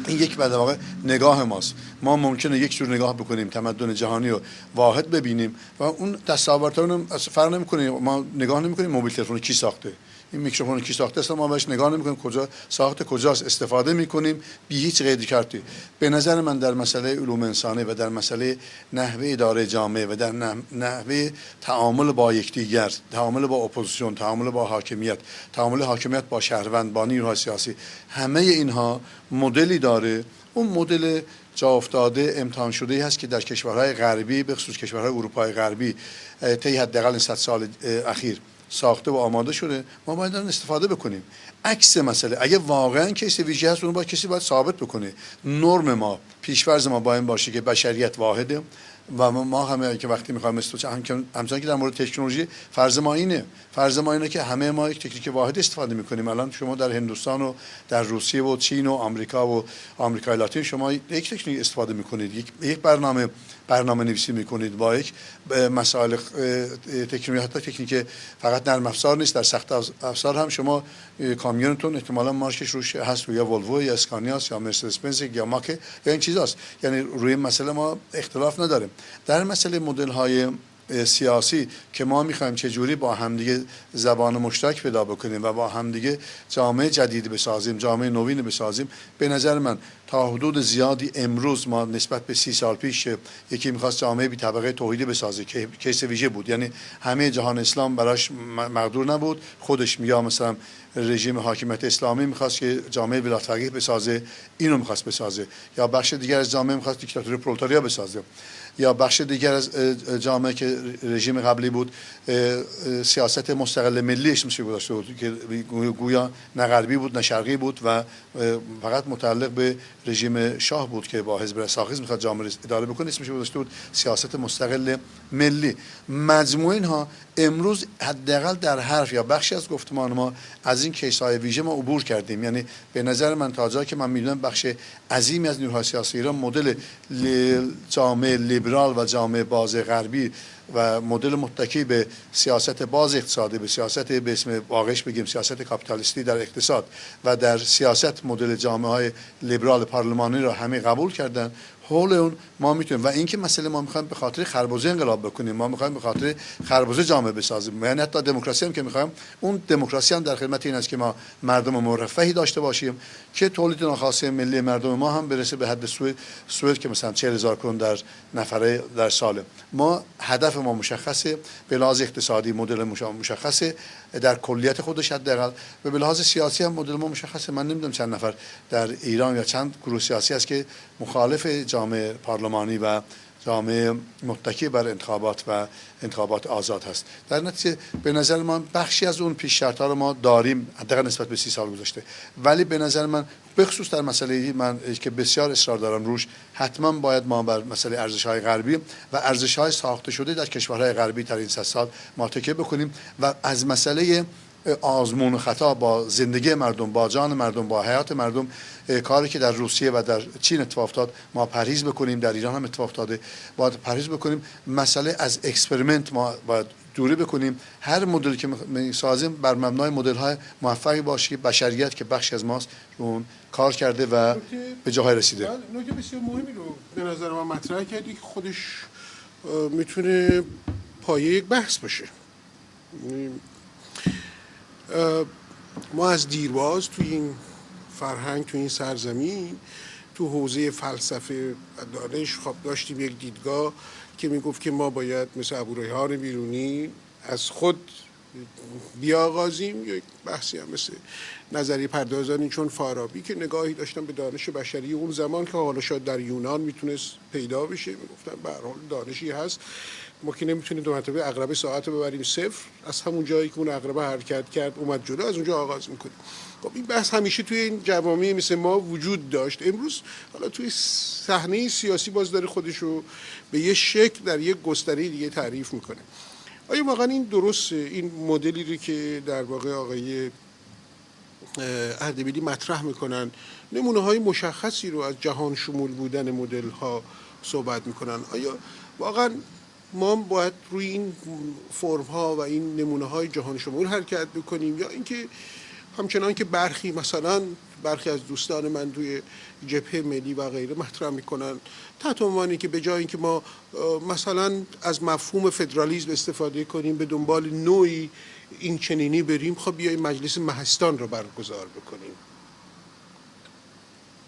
این یک در واقع نگاه ماست. ما ممکنه یک جور نگاه بکنیم، تمدن جهانی رو واحد ببینیم و اون دستاوردها فرق نمی‌کنه. ما نگاه نمی‌کنیم موبایل تلفن کی ساخته، این میکروفون کی ساخته، اصلا ما بهش نگاه نمی‌کنیم کجا ساخته، کجاست، استفاده می‌کنیم بی هیچ قید کارتی. به نظر من در مسئله علوم انسانی و در مسئله نحوه اداره جامعه و در نحوه تعامل با یکدیگر، تعامل با اپوزیسیون، تعامل با حاکمیت، تعامل حاکمیت با شهروند، با نیروهای سیاسی، همه اینها مدلی داره. اون مدل جا افتاده، امتحان شده هست که در کشورهای غربی، به خصوص کشورهای اروپای غربی، طی حداقل 100 سال اخیر ساخته و آماده شده. ما باید اون استفاده بکنیم. عکس مسئله اگه واقعا کیس ویژه هست، اون باید کسی باید ثابت بکنه. نرم ما، پیش‌فرض ما باید باشه که بشریت واحده و ما همه که وقتی می‌خوایم همچنان که در مورد تکنولوژی فرض ما اینه که همه ما یک تکنیک واحد استفاده می‌کنیم. الان شما در هندوستان و در روسیه و چین و آمریکا و آمریکای لاتین شما یک تکنیک استفاده می‌کنید، یک برنامه نویسی می‌کنید با یک مسائل تکنولوژی، حتی تکنیک فقط نرم افزار نیست، در سخت افزار هم شما کامیونتون احتمالاً مارکش روش هست، یا ولوو یا اسکانیا یا مرسدس بنز یا ماک یا این چیزاست. یعنی روی مسئله ما اختلاف نداریم. در مسئله مدل‌های سیاسی که ما می‌خوایم چه جوری با همدیگه زبان مشترک پیدا بکنیم و با همدیگه جامعه جدید بسازیم، جامعه نوین بسازیم، به نظر من تا حدود زیادی امروز ما نسبت به 30 سال پیش یکی می‌خواست جامعه بی طبقه توحیدی بسازه که کیس ویژه بود، یعنی همه جهان اسلام براش مقدور نبود، خودش یا مثلا رژیم حاکمیت اسلامی می‌خواست که جامعه ولایت فقیه بسازه، اینو می‌خواست بسازه، یا بخش دیگر از جامعه می‌خواست دیکتاتوری پرولتاریا بسازه، یا بخش دیگر از جامعه که رژیم قبلی بود سیاست مستقل ملیش میشه گذاشته بود که گویا نه غربی بود نه شرقی بود و فقط متعلق به رژیم شاه بود که با حزب رساخیز میخواد جامعه اداره بکنه، اسمش گذاشته بود سیاست مستقل ملی. مجموع اینها امروز حداقل در حرف یا بخشی از گفتمان ما از این کیس‌های ویژه ما عبور کردیم. یعنی به نظر من تا جایی که من میدونم بخش عظیمی از نیروهای سیاسی ایران مدل جامعه لیبرال و جامعه باز غربی و مدل متکی به سیاست باز اقتصادی، به سیاست به اسم واقعش بگیم سیاست کاپیتالیستی در اقتصاد و در سیاست مدل جامعه‌های لیبرال پارلمانی را همه قبول کردن. حول اون ما میتونیم، و اینکه مسئله ما میخوایم به خاطر خربزه انقلاب بکنیم، ما میخوایم به خاطر خربزه جامعه بسازیم، یعنی حتی دموکراسی هم که میخوایم، اون دموکراسی هم در خدمت این است که ما مردم مرفهی داشته باشیم که تولید ناخواسته ملی مردم ما هم برسه به حد سوئد که مثلا 40,000 کرون در نفره در ساله. ما هدف ما مشخصه، به لحاظ اقتصادی مدل مشخصه در کلیت خودش حداقل، و به لحاظ سیاسی هم مدل ما مشخصه. من نمیدونم چند نفر در ایران یا چند گروه سیاسی هست که مخالف جامعه پارلمانی و جامعه متکی بر انتخابات و انتخابات آزاد هست. در نتیجه به نظر من بخشی از اون پیش شرط‌ها رو ما داریم حداقل نسبت به 30 سال گذشته، ولی به نظر من به خصوص در مسئله من که بسیار اصرار دارم روش، حتما باید ما بر مسئله ارزش‌های غربی و ارزش‌های ساخته شده در کشورهای غربی در این 100 سال ما تکیه بکنیم و از مسئله آزمون و خطا با زندگی مردم، با جان مردم، با حیات مردم، کاری که در روسیه و در چین اتفاق افتاد ما پرهیز بکنیم، در ایران هم اتفاق افتاده باید پرهیز بکنیم. مسئله از اکسپریمنت ما باید دوری بکنیم. هر مدل که می‌سازیم بر مبنای مدل‌های موفقی باشه که بشریت که بخشی از ماست اون کار کرده و به جاهای رسیده. نکته بسیار مهمی رو به نظر من مطرح کردی که خودش میتونه پایه یک بحث باشه. ما از دیرباز تو این فرهنگ، تو این سرزمین، تو حوزه فلسفه و دانش خب داشتیم یک دیدگاه که میگفت که ما باید مثل ابوریحان بیرونی از خود بیاغازیم. یک بحثی هم مثل نظریه پردازانی چون فارابی که نگاهی داشتن به دانش بشری اون زمان که حالا شاید در یونان میتونست پیدا بشه، میگفتن به هر حال دانشی هست، ما که نمیتونیم دو مرتبه عقربه ساعت رو ببریم صفر، از همون جایی که اون عقربه حرکت کرد اومد جلو از اونجا آغاز میکنیم. خب این بحث همیشه توی این جوامع مثل ما وجود داشت. امروز حالا توی صحنه سیاسی باز داره خودشو به یه شکل در یک گستره دیگه تعریف میکنه. آیا واقعا این درسته؟ این مدلی رو که در واقع آقای اردبیلی مطرح میکنن نمونه های مشخصی رو از جهان شمول بودن مدل ها صحبت میکنن، آیا واقعا ما باید روی این فرم ها و این نمونه های جهان شمول حرکت بکنیم، یا اینکه همچنان که برخی از دوستان من توی جبهه ملی و غیره مطرح میکنن تحت عنوانی که به جای اینکه ما مثلا از مفهوم فدرالیسم استفاده کنیم به دنبال نوعی این چنینی بریم، خب بیاییم مجلس مهستان رو برگزار بکنیم،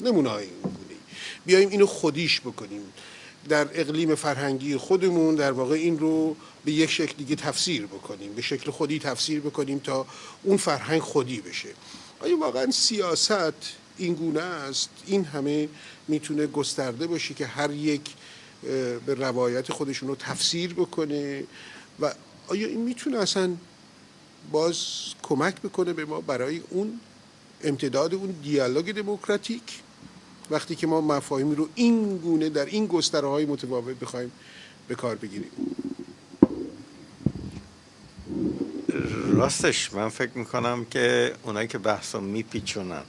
نمونه های این گونه بیاییم اینو خودیش بکنیم در اقلیم فرهنگی خودمون، در واقع این رو به یک شکل دیگه تفسیر بکنیم، به شکل خودی تفسیر بکنیم تا اون فرهنگ خودی بشه. آیا واقعا سیاست این گونه است؟ این همه میتونه گسترده باشه که هر یک به روایت خودشون رو تفسیر بکنه؟ و آیا این میتونه اصلا باز کمک بکنه به ما برای اون امتداد اون دیالوگ دموکراتیک وقتی که ما مفاهیمی رو این گونه در این گستره‌های متفاوت بخوایم به کار بگیریم؟ راستش من فکر میکنم که اونایی که بحث رو میپیچونن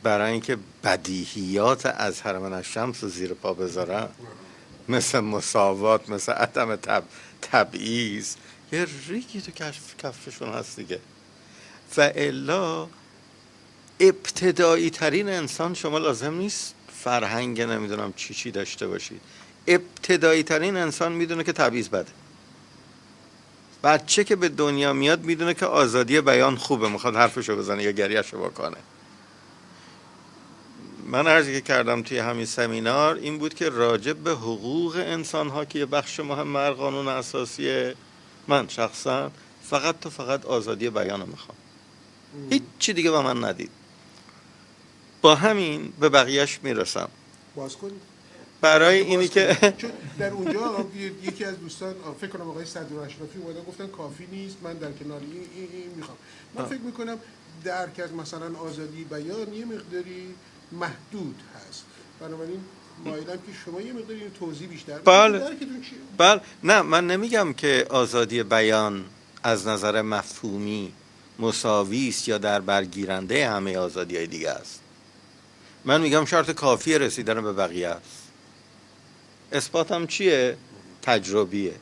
برای اینکه بدیهیات از حرم الشمس رو زیر پا بذارن، مثل مساوات، مثل عدم تبعیض، یه ریگی تو کفششون هست دیگه. و الا ابتدایی ترین انسان شما لازم نیست فرهنگ نمیدونم چی داشته باشید، ابتدایی ترین انسان میدونه که تبعیض بده. بچه که به دنیا میاد میدونه که آزادی بیان خوبه، میخواد حرفشو بزنه یا گریهشو بکنه. من عرضی که کردم توی همین سمینار این بود که راجع به حقوق انسان ها که یه بخش مهم از قانون اساسی، من شخصا فقط آزادی بیان رو میخوام، هیچ چی دیگه با من ندید. با همین به بقیهش میرسم. باز کنید برای اینی که چون در اونجا یکی از دوستان فکر کنم آقای صدرالاشرفی اومدن گفتن کافی نیست، من در کنار این میخوام. من فکر میکنم درک از مثلا آزادی بیان یه مقداری محدود هست، بنابراین مایلم که شما یه مقداری توضیح بیشتر بدید. درکتون چیه؟ بله، نه من نمیگم که آزادی بیان از نظر مفهومی مساوی است یا در برگیرنده همه آزادی‌های دیگه است. من میگم شرط کافی رسیدن به بقیه است. اثباتم چیه؟ تجربیه.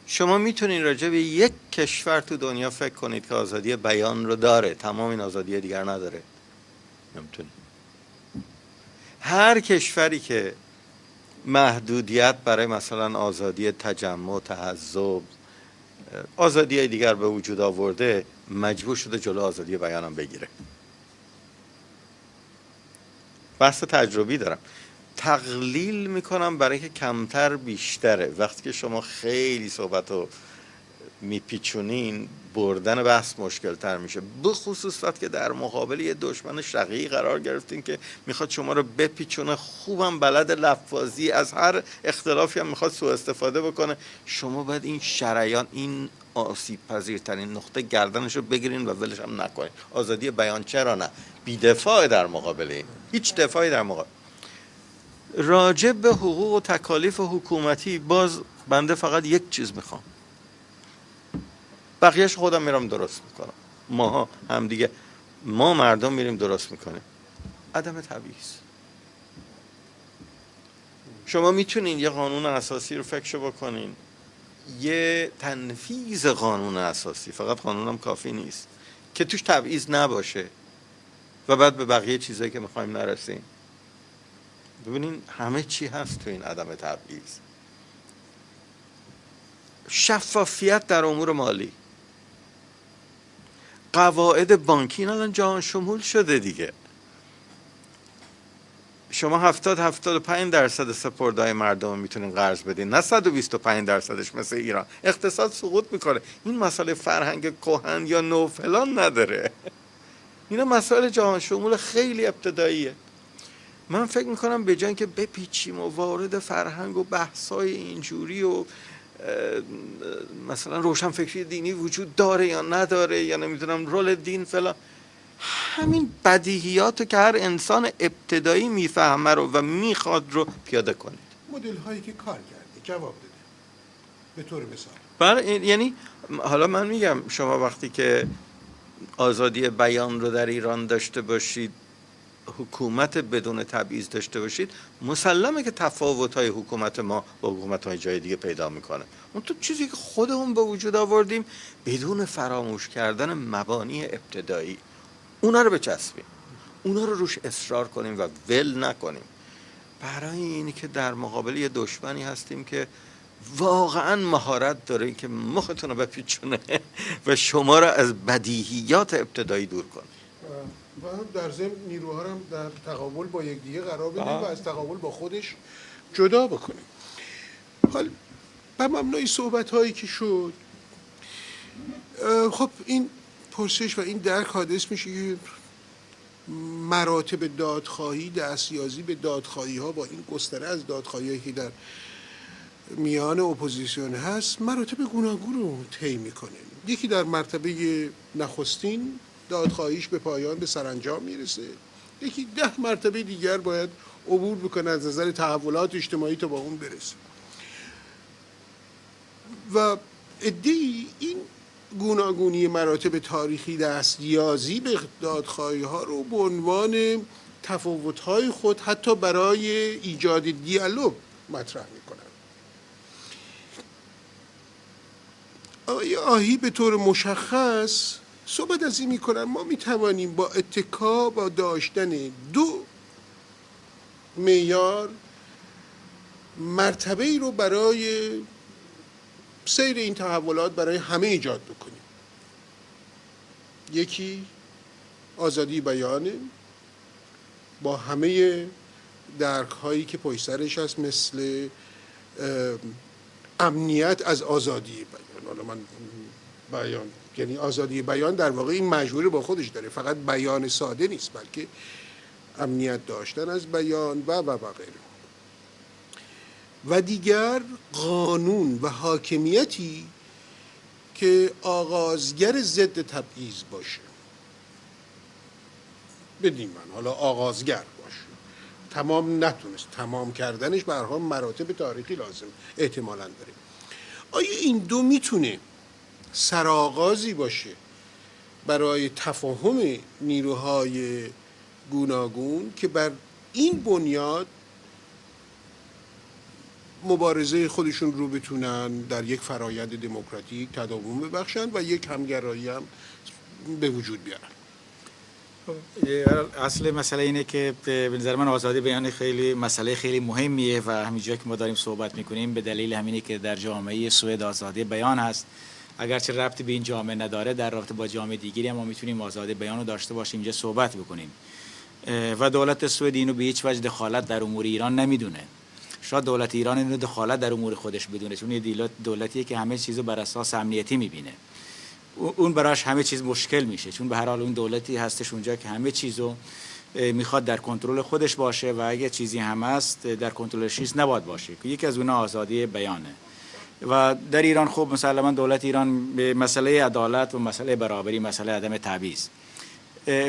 شما میتونید راجع به یک کشور تو دنیا فکر کنید که آزادی بیان رو داره، تمام این آزادی دیگر نداره؟ نمیتونید. هر کشوری که محدودیت برای مثلا آزادی تجمع، تحزب، آزادی دیگر به وجود آورده، مجبور شده جلو آزادی بیانم بگیره. بحث تجربی دارم. تقلیل میکنم برای که کمتر بیشتره. وقتی که شما خیلی صحبتو میپیچونین بردن بحث مشکل تر میشه، بخصوص وقتی که در مقابل یه دشمن شقیقی قرار گرفتین که میخواد شما رو بپیچونه، خوبم بلد لفاظی، از هر اختلافی هم میخواد سوء استفاده بکنه. شما باید این شریان، این آسیب پذیرترین نقطه گردنش رو بگیرین و ولش هم نکنین. آزادی بیان چرا نه؟ بی‌دفاع در مقابل این، هیچ دفاعی در مقابل. راجع به حقوق و تکالیف حکومتی باز بنده فقط یک چیز میخوام، بقیهش خودم میرم درست میکنم. ما هم دیگه، ما مردم میریم درست میکنیم. عدم تبعیض. شما میتونین یه قانون اساسی رو فکر بکنین، یه تنفیذ قانون اساسی، فقط قانونم کافی نیست، که توش تبعیض نباشه و بعد به بقیه چیزایی که میخوایم نرسیم. ببینین همه چی هست تو این عدم تبعیض. شفافیت در امور مالی، قواعد بانکی الان جهان شمول شده دیگه. شما 70-75% سپرده‌های مردم میتونین قرض بدین، نه 125%ش مثل ایران. اقتصاد سقوط میکنه. این مسئله فرهنگ کهن یا نو فلان نداره. اینا مسائل جهان شمول خیلی ابتداییه. من فکر میکنم به جای که بپیچیم و وارد فرهنگ و بحثای اینجوری و مثلا روشنفکری دینی وجود داره یا نداره یا نمیدونم رول دین فلان، همین بدیهیاتو که هر انسان ابتدایی میفهمه رو و میخواد رو پیاده کنید. مدل هایی که کار کرده جواب داده به طور مثال. بله، یعنی حالا من میگم شما وقتی که آزادی بیان رو در ایران داشته باشید، حکومت بدون تبعیض داشته باشید، مسلمه که تفاوت‌های حکومت ما با حکومت‌های جای دیگه پیدا میکنه. اون تو چیزی که خودمون به وجود آوردیم بدون فراموش کردن مبانی ابتدایی، اونا رو بچسبیم، اونا رو روش اصرار کنیم و ول نکنیم، برای اینی که در مقابل یه دشمنی هستیم که واقعا مهارت داره که مختون رو بپیچونه و شما رو از بدیهیات ابتدایی دور کنه و در ضمن نیروها هم در تقابل با یکدیگه قرار بده و از تقابل با خودش جدا بکنه. حال به مبنای صحبت هایی که شد، خب این پرسش و این درک حادث میشه که مراتب دادخواهی، دستیازی به دادخواهی ها با این گستره از دادخواهی هایی که در میان اپوزیسیون هست مراتب گوناگون رو طی میکنه. یکی در مرتبه نخستین دادخواهیش به پایان به سرانجام میرسه، یکی 10 مرتبه دیگر باید عبور بکنه از نظر تحولات اجتماعی تا با اون برسه. و عده‌ای این گوناگونی مراتب تاریخی دستیازی به دادخواهی ها رو به عنوان تفاوت‌های خود حتی برای ایجاد دیالوگ مطرح میکنن. آقای آهی به طور مشخص صحبت از این میکنن ما میتوانیم با اتکا با داشتن 2 معیار مرتبه ای رو برای سیر این تحولات برای همه ایجاد بکنیم. یکی آزادی بیانه با همه درک هایی که پشت سرش هست، مثل امنیت از آزادی بیان. حالا من بیان یعنی آزادی بیان در واقع این مجبوری با خودش داره، فقط بیان ساده نیست بلکه امنیت داشتن از بیان و غیره. و دیگر قانون و حاکمیتی که آغازگر ضد تبعیض باشه، بدین من حالا آغازگر باشه، تمام نتونست، تمام کردنش به هر حال مراتب تاریخی لازم احتمالاً داره. آیا این دو میتونه سرآغازی باشه برای تفاهم نیروهای گوناگون که بر این بنیاد مبارزه خودشون رو بتونن در یک فرایند دموکراتیک تداوم ببخشن و یک همگرایی هم به وجود بیارن؟ اصل مسئله اینه که به نظر من آزادی بیان خیلی مسئله خیلی مهمیه و همینجا که ما داریم صحبت میکنیم به دلیل همینه که در جامعه سوئد آزادی بیان هست، اگرچه ربطی به این جامعه نداره در رابطه با جامعه دیگری هم ما میتونیم آزادی بیان رو داشته باشیم، اینجا صحبت بکنیم. و دولت سوئد اینو به هیچ وجه دخالت در امور ایران نمیدونه. شاید دولت ایران اینو دخالت در امور خودش بدونه، چون یه دولتیه که همه چیزو بر اساس امنیتی میبینه. اون براش همه چیز مشکل میشه، چون به هر حال اون دولتی هستش اونجا که همه چیزو میخواد در کنترل خودش باشه و اگه چیزی هم هست در کنترلش نیست نباید باشه. یکی از اونها آزادی بیانه. و در ایران خب مسلما دولت ایران به مسئله عدالت و مسئله برابری، مسئله عدم تبعیض،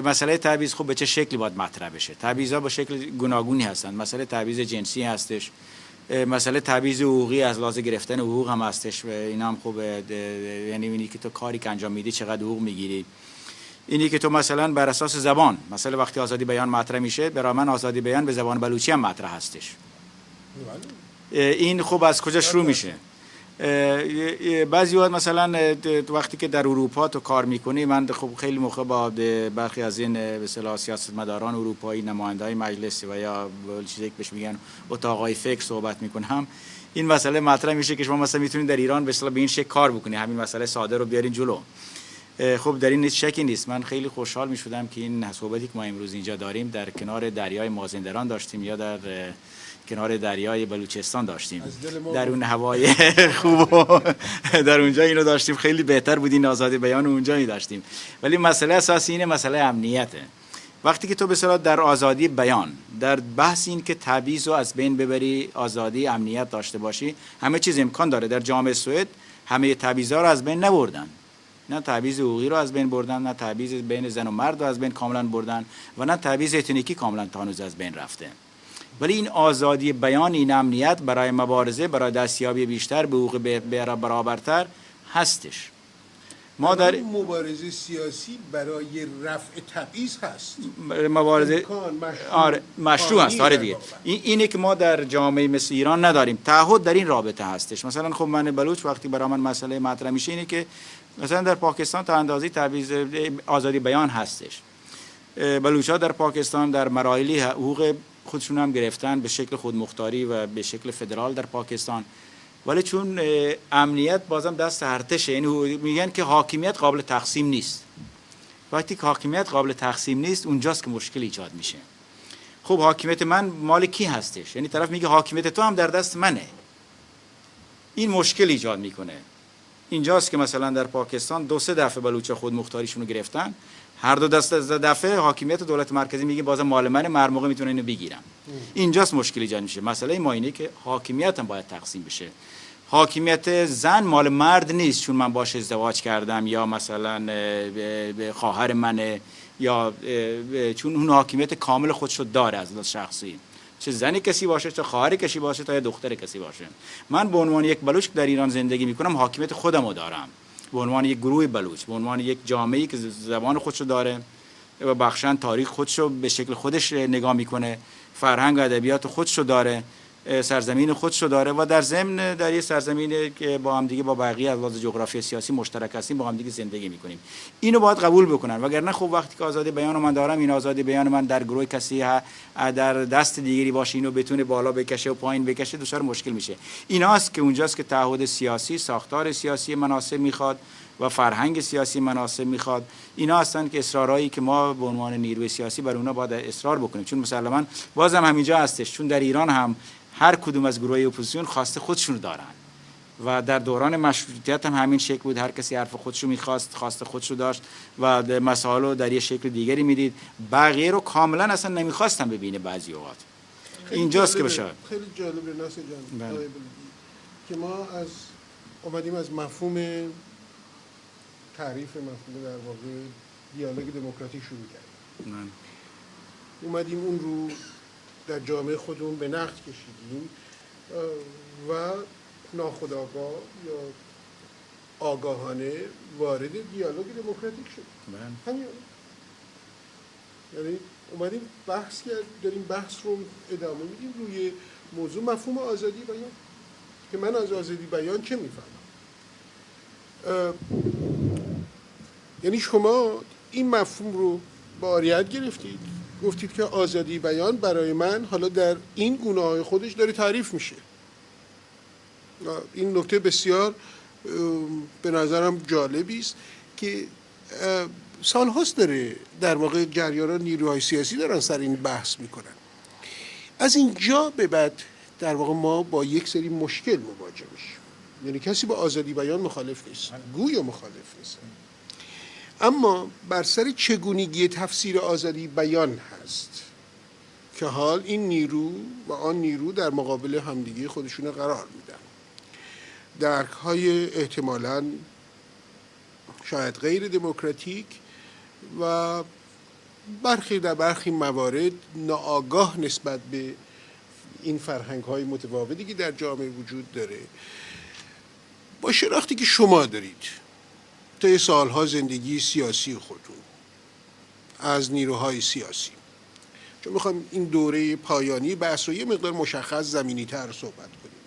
مسئله تبعیض خب به چه شکلی باید مطرح بشه؟ تبعیض‌ها به شکل گوناگونی هستند. مسئله تبعیض جنسی هستش، مسئله تبعیض حقوقی از لحاظ گرفتن حقوق هم هستش و اینا هم خوب، یعنی اینی که تو کاری که انجام میدی چقدر حقوق میگیری. اینی که تو مثلا بر اساس زبان، مثلا وقتی آزادی بیان مطرح میشه، برای من آزادی بیان به زبان بلوچی هم مطرح هستش. این خب از کجا شروع میشه؟ بعضی وقت مثلا وقتی که در اروپا تو کار میکنی، من خب خیلی موقع با برخی از این به اصطلاح سیاستمداران اروپایی، نماینده‌های مجلس و یا چیزی که بهش میگن اتاقای فکر صحبت میکنم، این مسئله مطرح میشه که شما مثلا میتونید در ایران به اصطلاح به این شکل کار بکنید، همین مسئله ساده رو بیارین جلو. خب در این هیچ شکی نیست. من خیلی خوشحال میشدم که این صحبتی که ما امروز اینجا داریم در کنار دریای مازندران داشتیم یا در کنار دریای بلوچستان داشتیم، در اون هوای خوب در اونجا اینو داشتیم، خیلی بهتر بود این آزادی بیان اونجا می داشتیم. ولی مسئله اساسی اینه، مسئله امنیته. وقتی که تو به اصطلاح در آزادی بیان، در بحث این که تبعیض رو از بین ببری، آزادی امنیت داشته باشی، همه چیز امکان داره. در جامعه سوئد همه تبعیض‌ها رو از بین نبردن، نه تبعیض حقوقی رو از بین بردن، نه تبعیض بین زن و مرد رو از بین کاملا بردن و نه تبعیض اتنیکی کاملا تا هنوز از بین رفته. ولی این آزادی بیان، این امنیت برای مبارزه، برای دستیابی بیشتر به حقوق برابرتر هستش. ما در مبارزه سیاسی برای رفع تبعیض هست، مبارزه مشروع هست. آره دیگه، اینه که ما در جامعه مثل ایران نداریم. تعهد در این رابطه هستش. مثلا خب من بلوچ وقتی برای من مسئله مطرح میشه اینه که مثلا در پاکستان تا اندازه تبعیض آزادی بیان هستش. بلوچ‌ها در پاکستان در مراحلی حقوق خودشون هم گرفتن به شکل خودمختاری و به شکل فدرال در پاکستان، ولی چون امنیت بازم دست ارتشه، یعنی میگن که حاکمیت قابل تقسیم نیست. وقتی که حاکمیت قابل تقسیم نیست اونجاست که مشکل ایجاد میشه. خب حاکمیت من مال کی هستش؟ یعنی طرف میگه حاکمیت تو هم در دست منه. این مشکل ایجاد میکنه. اینجاست که مثلا در پاکستان 2-3 دفعه بلوچ‌ها خودمختاریشون رو گرفتن، هر دو دفعه حاکمیت دولت مرکزی میگه بازم مال منه، هر موقع میتونه اینو بگیرم. اینجاست مشکل ایجاد میشه. مسئله ما اینه که حاکمیت هم باید تقسیم بشه. حاکمیت زن مال مرد نیست چون من باش ازدواج کردم یا مثلا خواهر منه، یا چون اون حاکمیت کامل خودشو داره از لحاظ شخصی، چه زنی کسی باشه، چه خواهر کسی باشه، تا دختر کسی باشه. من به عنوان یک بلوچ که در ایران زندگی میکنم حاکمیت خودمو دارم، به عنوان یک گروه بلوچ، به عنوان یک جامعه‌ای که زبان خودشو داره و بخشن تاریخ خودشو به شکل خودش نگاه میکنه، فرهنگ و ادبیات خودشو داره، سرزمین خودشو داره و در ضمن در یه سرزمینی که با هم دیگه با بقیه از لحاظ جغرافی سیاسی مشترک هستیم، با هم دیگه زندگی میکنیم. اینو باید قبول بکنن، وگرنه خب وقتی که آزادی بیان من دارم، این آزادی بیان من در گروه کسی در دست دیگری باشه، اینو بتونه بالا بکشه و پایین بکشه، دچار مشکل میشه. ایناست که اونجاست که تعهد سیاسی، ساختار سیاسی مناسب میخواد و فرهنگ سیاسی مناسب میخواد. اینا هستن که اصرارهایی که ما به عنوان نیروی سیاسی بر اونها باید اصرار بکنیم، چون مسلماً بازم همینجا هستش، چون در ایران هم هر کدوم از گروه اپوزیسیون خواسته خودشون دارن و در دوران مشروطیت هم همین شکل بود، هر کسی حرف خودشو میخواست، خواسته خودشو داشت و مسائل رو در یه شکل دیگری میدید، بقیه رو کاملا اصلا نمیخواستن ببینه بعضی اوقات. اینجاست که بشه. خیلی جالبه ناصر جان که ما اومدیم از مفهوم تعریف مفهوم در واقع دیالوگ دموکراتیک شروع کردیم. اومدیم اون رو در جامعه خودمون به نقد کشیدیم و ناخودآگاه یا آگاهانه وارد دیالوگ دموکراتیک شدیم. همین، یعنی اومدیم بحث کرد، داریم بحث رو ادامه میدیم روی موضوع مفهوم آزادی بیان، که من از آزادی بیان چه میفهمم. یعنی شما این مفهوم رو با آریت گرفتید، گفتید که آزادی بیان برای من حالا در این گونه‌های خودش داره تعریف میشه. این نکته بسیار به نظرم جالبی است که سال‌هاست داره در واقع جریان نیروهای سیاسی دارن سر این بحث میکنن. از اینجا به بعد در واقع ما با یک سری مشکل مواجه میشیم. یعنی کسی با آزادی بیان مخالف نیست، گویا مخالف نیست، اما بر سر چگونگی تفسیر آزادی بیان هست که حال این نیرو و آن نیرو در مقابل همدیگه خودشون قرار میدن. درک‌های احتمالاً شاید غیر دموکراتیک و در برخی موارد ناآگاه نسبت به این فرهنگ‌های متفاوتی که در جامعه وجود داره، با شناختی که شما دارید طی سالها زندگی سیاسی خودتون از نیروهای سیاسی، چون میخوام این دوره پایانی بحث رو یه مقدار مشخص زمینی تر صحبت کنیم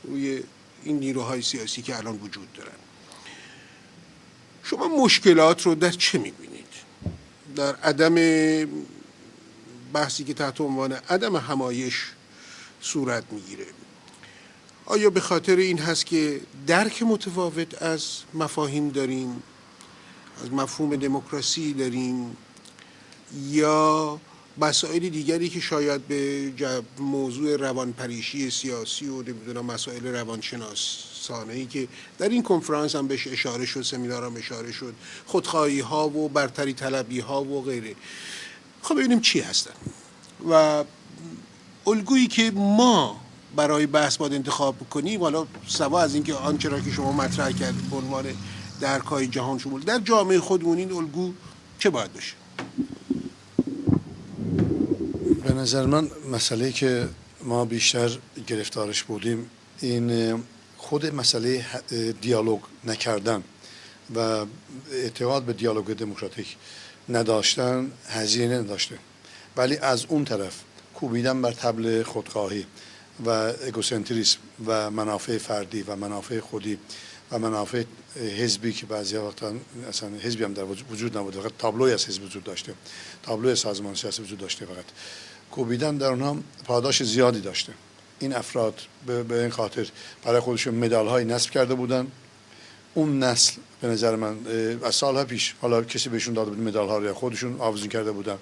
روی این نیروهای سیاسی که الان وجود دارن، شما مشکلات رو در چه میبینید؟ در عدم بحثی که تحت عنوان عدم همایش صورت میگیره، آیا به خاطر این هست که درک متفاوت از مفاهیم داریم، از مفهوم دموکراسی داریم، یا مسائل دیگری که شاید به موضوع روانپریشی سیاسی و نمیدونم مسائل روانشناسانه‌ای که در این کنفرانس هم بهش اشاره شد، سمینار هم اشاره شد، خودخواهی ها و برتری طلبی ها و غیره. خب ببینیم چی هستن و الگویی که ما برای بحث باید انتخاب کنیم، حالا سوا از اینکه آنچه را که شما مطرح کردید به عنوان درک‌های جهان شمول در جامعه خودمون این الگو چه باید باشه؟ به نظر من مسئله که ما بیشتر گرفتارش بودیم این خود مسئله دیالوگ نکردن و اعتقاد به دیالوگ دموکراتیک نداشتن هزینه نداشته، ولی از اون طرف کوبیدن بر طبل خودخواهی و اگوسنتریسم و منافع فردی و منافع خودی و منافع حزبی که بعضی وقتا اصلا حزبی هم در وجود نبوده، فقط تابلوی از حزب وجود داشته، تابلوی سازمان سیاسی وجود داشته، فقط کوبیدن در اونها پاداش زیادی داشته. این افراد به این خاطر برای خودشون مدال های نصب کرده بودن. اون نسل به نظر من از سالها پیش، حالا کسی بهشون داده بود مدال ها رو، خودشون آویزون کرده بودن،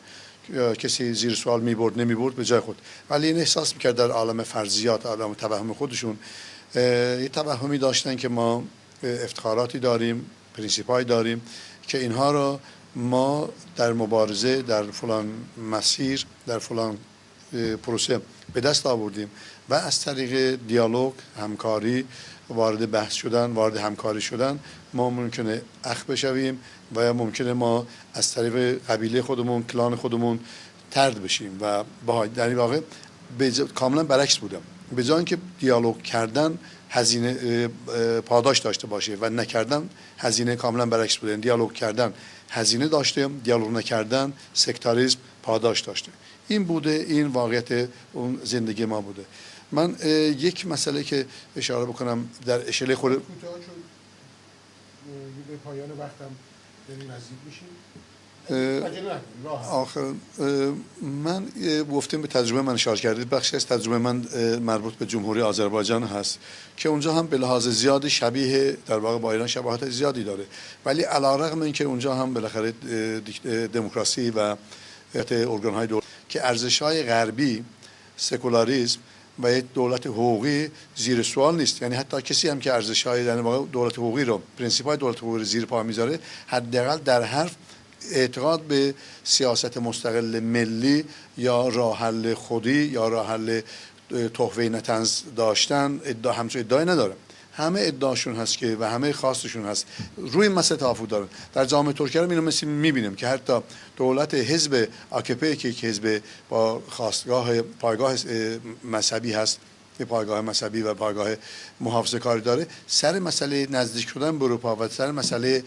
کسی زیر سوال میبرد نمیبرد به جای خود، ولی این احساس میکرد در عالم فرضیات، عالم توهم خودشون یه توهمی داشتن که ما افتخاراتی داریم، پرینسیپایی داریم که اینها رو ما در مبارزه، در فلان مسیر، در فلان پروسه به دست آوردیم و از طریق دیالوگ، همکاری، وارد بحث شدن، وارد همکاری شدن ما ممکنه اخ بشویم و ممکنه ما از طریق قبیله خودمون، کلان خودمون طرد بشیم و در این واقع کاملا برعکس بودم. به جای اینکه دیالوگ کردن هزینه پاداش داشته باشه و نکردن هزینه کاملا برعکس بوده. دیالوگ کردن هزینه داشته، دیالوگ نکردن سکتاریسم پاداش داشته. این بوده، این واقعیت اون زندگی ما بوده. من یک مسئله که اشاره بکنم در اشله خود به پایان وقتم نزدیک میشیم. آخر من گفتم به تجربه من اشاره کردید، بخشی از تجربه من مربوط به جمهوری آذربایجان هست که اونجا هم به لحاظ زیاد شبیه در واقع با ایران شباهت زیادی داره، ولی علیرغم اینکه اونجا هم بالاخره دموکراسی و ارگان‌های دولت که ارزش‌های غربی، سکولاریسم و یک دولت حقوقی زیر سوال نیست. یعنی حتی کسی هم که ارزش‌های در واقع دولت حقوقی رو، پرینسیپ‌های دولت حقوقی رو زیر پا میذاره، حداقل در حرف اعتقاد به سیاست مستقل ملی یا راه حل خودی یا راه حل تحفه نطنز داشتن همچون ادعای نداره. همه ادعاشون هست که و همه خواستشون هست روی مسئله توافق دارن. در جامعه ترکیه رو مثل میبینیم که حتی دولت حزب AKP که حزب با خواستگاه پایگاه مذهبی هست، پایگاه مذهبی و پایگاه محافظه کاری داره، سر مسئله نزدیک شدن به اروپا و سر مسئله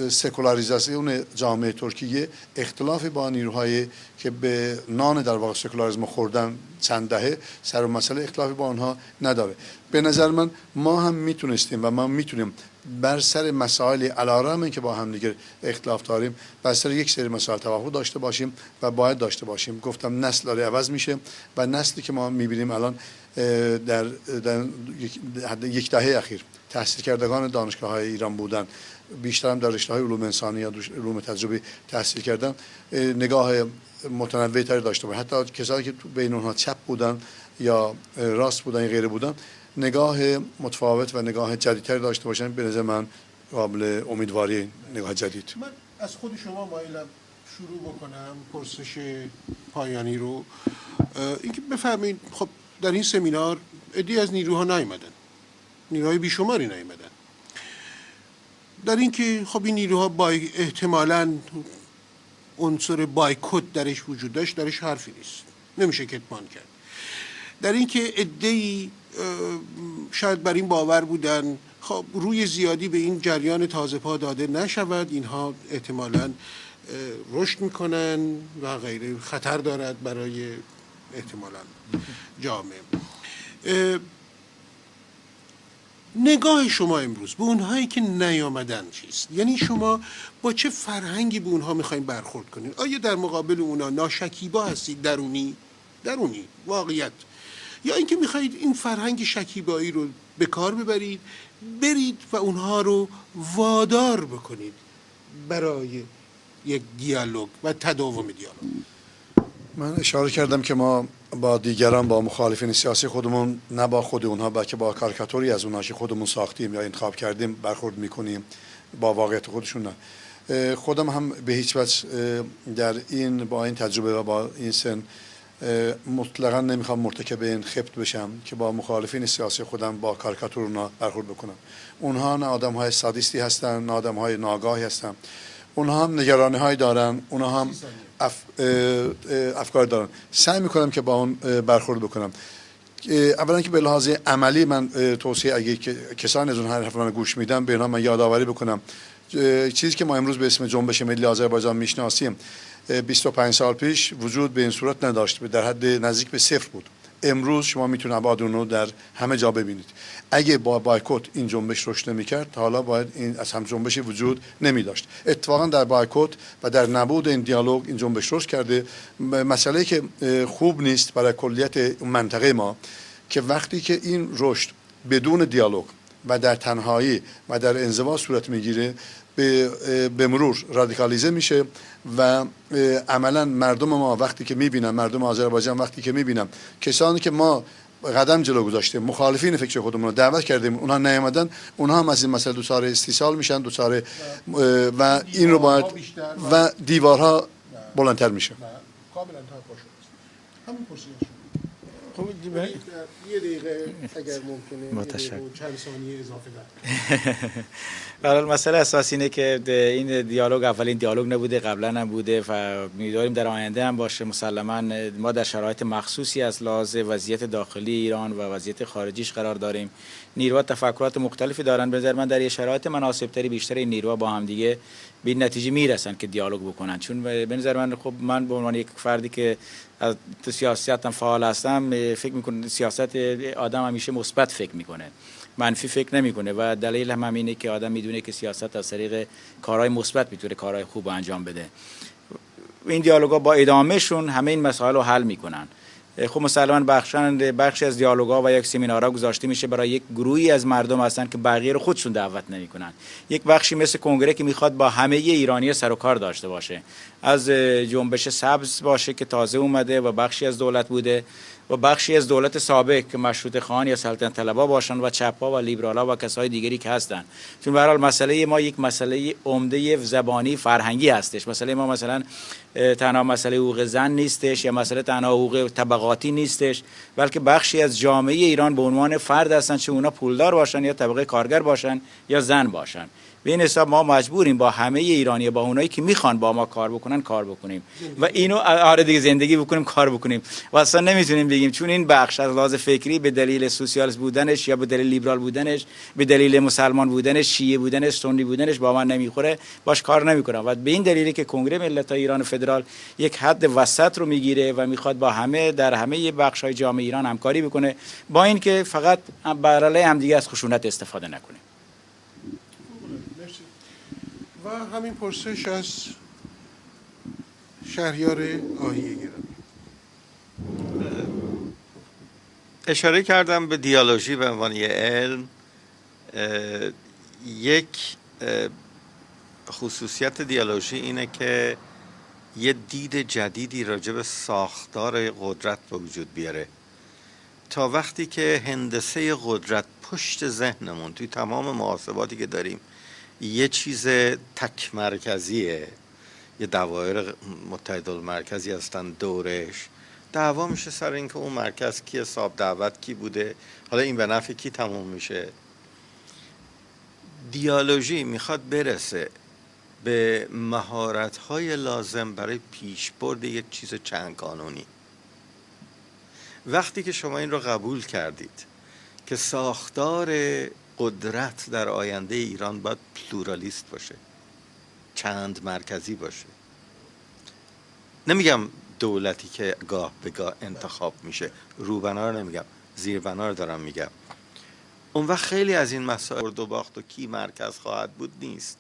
سکولاریزاسیون جامعه ترکیه اختلاف با نیروهای که به نان در واقع سکولاریسم خوردن چند دهه، سر مسئله اختلافی با آنها نداره. به نظر من ما هم میتونستیم و ما میتونیم بر سر مسائل علیرغم اینکه با هم دیگه اختلاف داریم بر سر یک سری مسائل توافق داشته باشیم و باید داشته باشیم. گفتم نسل داره عوض میشه و نسلی که ما میبینیم الان در یک دهه اخیر تحصیل کردگان دانشگاه‌های ایران بودن، بیشتر هم در رشته‌های علوم انسانی یا علوم تجربی تحصیل کردن، نگاه متنوع‌تری داشته باشن. حتی کسایی که بین اونها چپ بودن یا راست بودن یا غیر بودن، نگاه متفاوت و نگاه جدیدتری داشته باشن. به نظر من قابل امیدواری نگاه جدید. من از خود شما مایلم شروع بکنم پرسش پایانی رو. اینکه بفرمایید خب در این سمینار عده‌ای از نیروها نیامدن، نیروهای بیشماری نیامدن، در اینکه خب این نیروها احتمالاً عنصر بایکوت درش وجود داشت، درش حرفی نیست، نمیشه کتمان کرد. در اینکه عده‌ای شاید بر این باور بودن خب روی زیادی به این جریان تازه پا داده نشود، اینها احتمالاً رشد میکنن و غیره، خطر دارد برای احتمالاً جامعه. نگاه شما امروز به اونهایی که نیامدن چیست؟ یعنی شما با چه فرهنگی به اونها میخواین برخورد کنید؟ آیا در مقابل اونها ناشکیبا هستید؟ درونی واقعیت، یا اینکه میخواهید این فرهنگ شکیبایی رو به کار ببرید، برید و اونها رو وادار بکنید برای یک دیالوگ و تداوم دیالوگ. من اشاره کردم که ما با دیگران، با مخالفین سیاسی خودمون، نه با خود اونها بلکه با کاریکاتوری از اونها که خودمون ساختیم یا انتخاب کردیم برخورد میکنیم، با واقعیت خودشون نه. خودم هم به هیچ وجه در این با این تجربه و با این سن مطلقا نمیخوام مرتکب این خبط بشم که با مخالفین سیاسی خودم با کاریکاتور اونها برخورد بکنم. اونها نه آدم های سادیستی هستن، نه آدم های ناگاهی هستن. اونها هم نگرانی های دارن، اونها هم افکار دارن. سعی میکنم که با اون برخورد بکنم. اولا که به لحاظ عملی من توصیه، اگه کسانی از اون حرف من گوش میدن، به اونها من یادآوری بکنم چیزی که ما امروز به اسم جنبش ملی آذربایجان میشناسیم 25 سال پیش وجود به این صورت نداشت، در حد نزدیک به صفر بود. امروز شما میتونید ابعاد اون رو در همه جا ببینید. اگه با بایکوت این جنبش رشد نمی‌کرد، تا حالا باید این از هم جنبشی وجود نمی داشت. اتفاقا در بایکوت و در نبود این دیالوگ این جنبش رشد کرده. مسئله که خوب نیست برای کلیت منطقه ما که وقتی که این رشد بدون دیالوگ و در تنهایی و در انزوا صورت میگیره، به مرور رادیکالیزه میشه و عملا مردم ما وقتی که میبینن، مردم آذربایجان وقتی که میبینن کسانی که ما قدم جلو گذاشتیم، مخالفین فکر خودمون رو دعوت کردیم، اونها نیامدن، اونها هم از این مسئله دچار استیصال میشن، دچار و این رو باید و دیوارها بلندتر میشه. کاملا توافق شد. همین پرسیدم. خب یه دقیقه اگر ممکنه چند ثانیه اضافه بدید. برای مسئله اساسی اینه که این دیالوگ اولین دیالوگ نبوده، قبلا هم بوده و امیدواریم در آینده هم باشه. مسلما ما در شرایط مخصوصی از لحاظ وضعیت داخلی ایران و وضعیت خارجیش قرار داریم. نیروها تفکرات مختلفی دارن. به نظر من در یه شرایط مناسب‌تری بیشتر این نیروها با هم دیگه به این نتیجه میرسن که دیالوگ بکنن. چون به نظر من خب من به عنوان یک فردی که از سیاست هم فعال هستم، فکر میکنم سیاست آدم همیشه مثبت فکر میکنه، منفی فکر نمیکنه و دلیل هم اینه که آدم میدونه که سیاست از طریق کارهای مثبت میتونه کارهای خوب انجام بده. این دیالوگا با ادامهشون همه این مسائل رو حل میکنن. خب مسلماً بخشی از دیالوگا و یک سمینارها گذاشته میشه برای یک گروهی از مردم هستن که بقیه رو خودشون دعوت نمیکنن. یک بخشی مثل کنگره که میخواد با همه ایرانی سر و کار داشته باشه، از جنبش سبز باشه که تازه اومده و بخشی از دولت بوده و بخشی از دولت سابق که مشروطه خان یا سلطنت طلبا باشن و چپ‌ها و لیبرالا و کسای دیگری که هستن. چون به هر حال مسئله ما یک مسئله عمده زبانی فرهنگی هستش. مسئله ما مثلا تنها مسئله حقوق زن نیستش یا مسئله تنها حقوق طبقاتی نیستش، بلکه بخشی از جامعه ایران به عنوان فرد هستن، چه اونا پولدار باشن یا طبقه کارگر باشن یا زن باشن. به این حساب ما مجبوریم با همه ایرانی، با اونایی که میخوان با ما کار بکنن کار بکنیم و اینو آره دیگه زندگی بکنیم، کار بکنیم و اصلا نمیتونیم بگیم چون این بخش از لحاظ فکری به دلیل سوسیالیست بودنش یا به دلیل لیبرال بودنش، به دلیل مسلمان بودنش، شیعه بودنش، سنی بودنش با من نمیخوره، باش کار نمیکنم. و به این دلیلی که کنگره ملت‌های ایران فدرال یک حد وسط رو میگیره و میخواد با همه در همه بخش‌های جامعه ایران همکاری بکنه، با اینکه فقط برای همدیگه از خشونت استفاده نکنه. و همین پرسش از شهریار آهی گرامی. اشاره کردم به دیالوژی به عنوان یه علم. یک خصوصیت دیالوژی اینه که یه دید جدیدی راجع به ساختار قدرت به وجود بیاره. تا وقتی که هندسه قدرت پشت ذهنمون توی تمام محاسباتی که داریم یه چیز تک مرکزیه، یه دوایر متحدالمرکزی هستن دورش، دعوا میشه سر اینکه اون مرکز کی حساب دعوت کی بوده، حالا این به نفع کی تموم میشه. دیالوژی میخواد برسه به مهارت‌های لازم برای پیشبرد یک چیز چند قانونی. وقتی که شما این رو قبول کردید که ساختار قدرت در آینده ایران باید پلورالیست باشه، چند مرکزی باشه، نمیگم دولتی که گاه به گاه انتخاب میشه، روبنا رو نمیگم، زیربنا رو دارم میگم، اون وقت خیلی از این مسائل برد و باخت و کی مرکز خواهد بود نیست.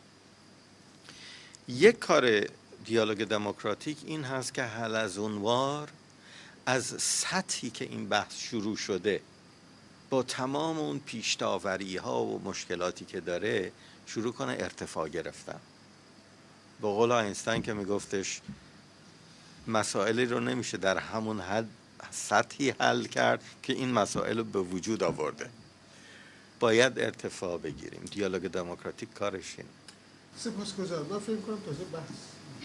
یک کار دیالوگ دموکراتیک این هست که حلزونوار از سطحی که این بحث شروع شده با تمام اون پیش‌داوری ها و مشکلاتی که داره شروع کنه ارتفاع گرفتن. به قول آینستاین که میگفتش مسائلی رو نمیشه در همون حد سطحی حل کرد که این مسائل رو به وجود آورده، باید ارتفاع بگیریم. دیالوگ دموکراتیک کارش این. سپاسگزارم. من فکر کنم تازه بحث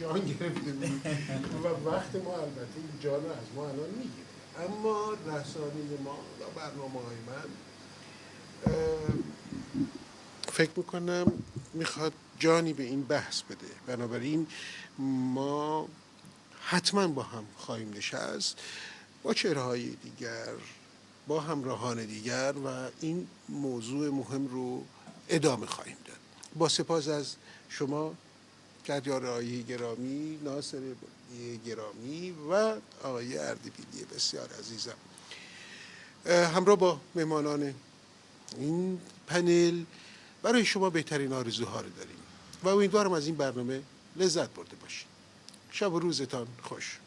جان گرفته بود و وقت ما البته این جان رو از ما الان میگیره، اما رسانه ما و برنامه‌های من فکر میکنم میخواد جانی به این بحث بده. بنابراین ما حتما با هم خواهیم نشست با چهره‌های دیگر، با همراهان دیگر و این موضوع مهم رو ادامه خواهیم داد. با سپاس از شما کردیار آقای گرامی، ناصر گرامی و آقای اردبیلی بسیار عزیزم، همراه با مهمانان این پنل برای شما بهترین آرزوها رو داریم و امیدوارم از این برنامه لذت برده باشید. شب و روزتان خوش.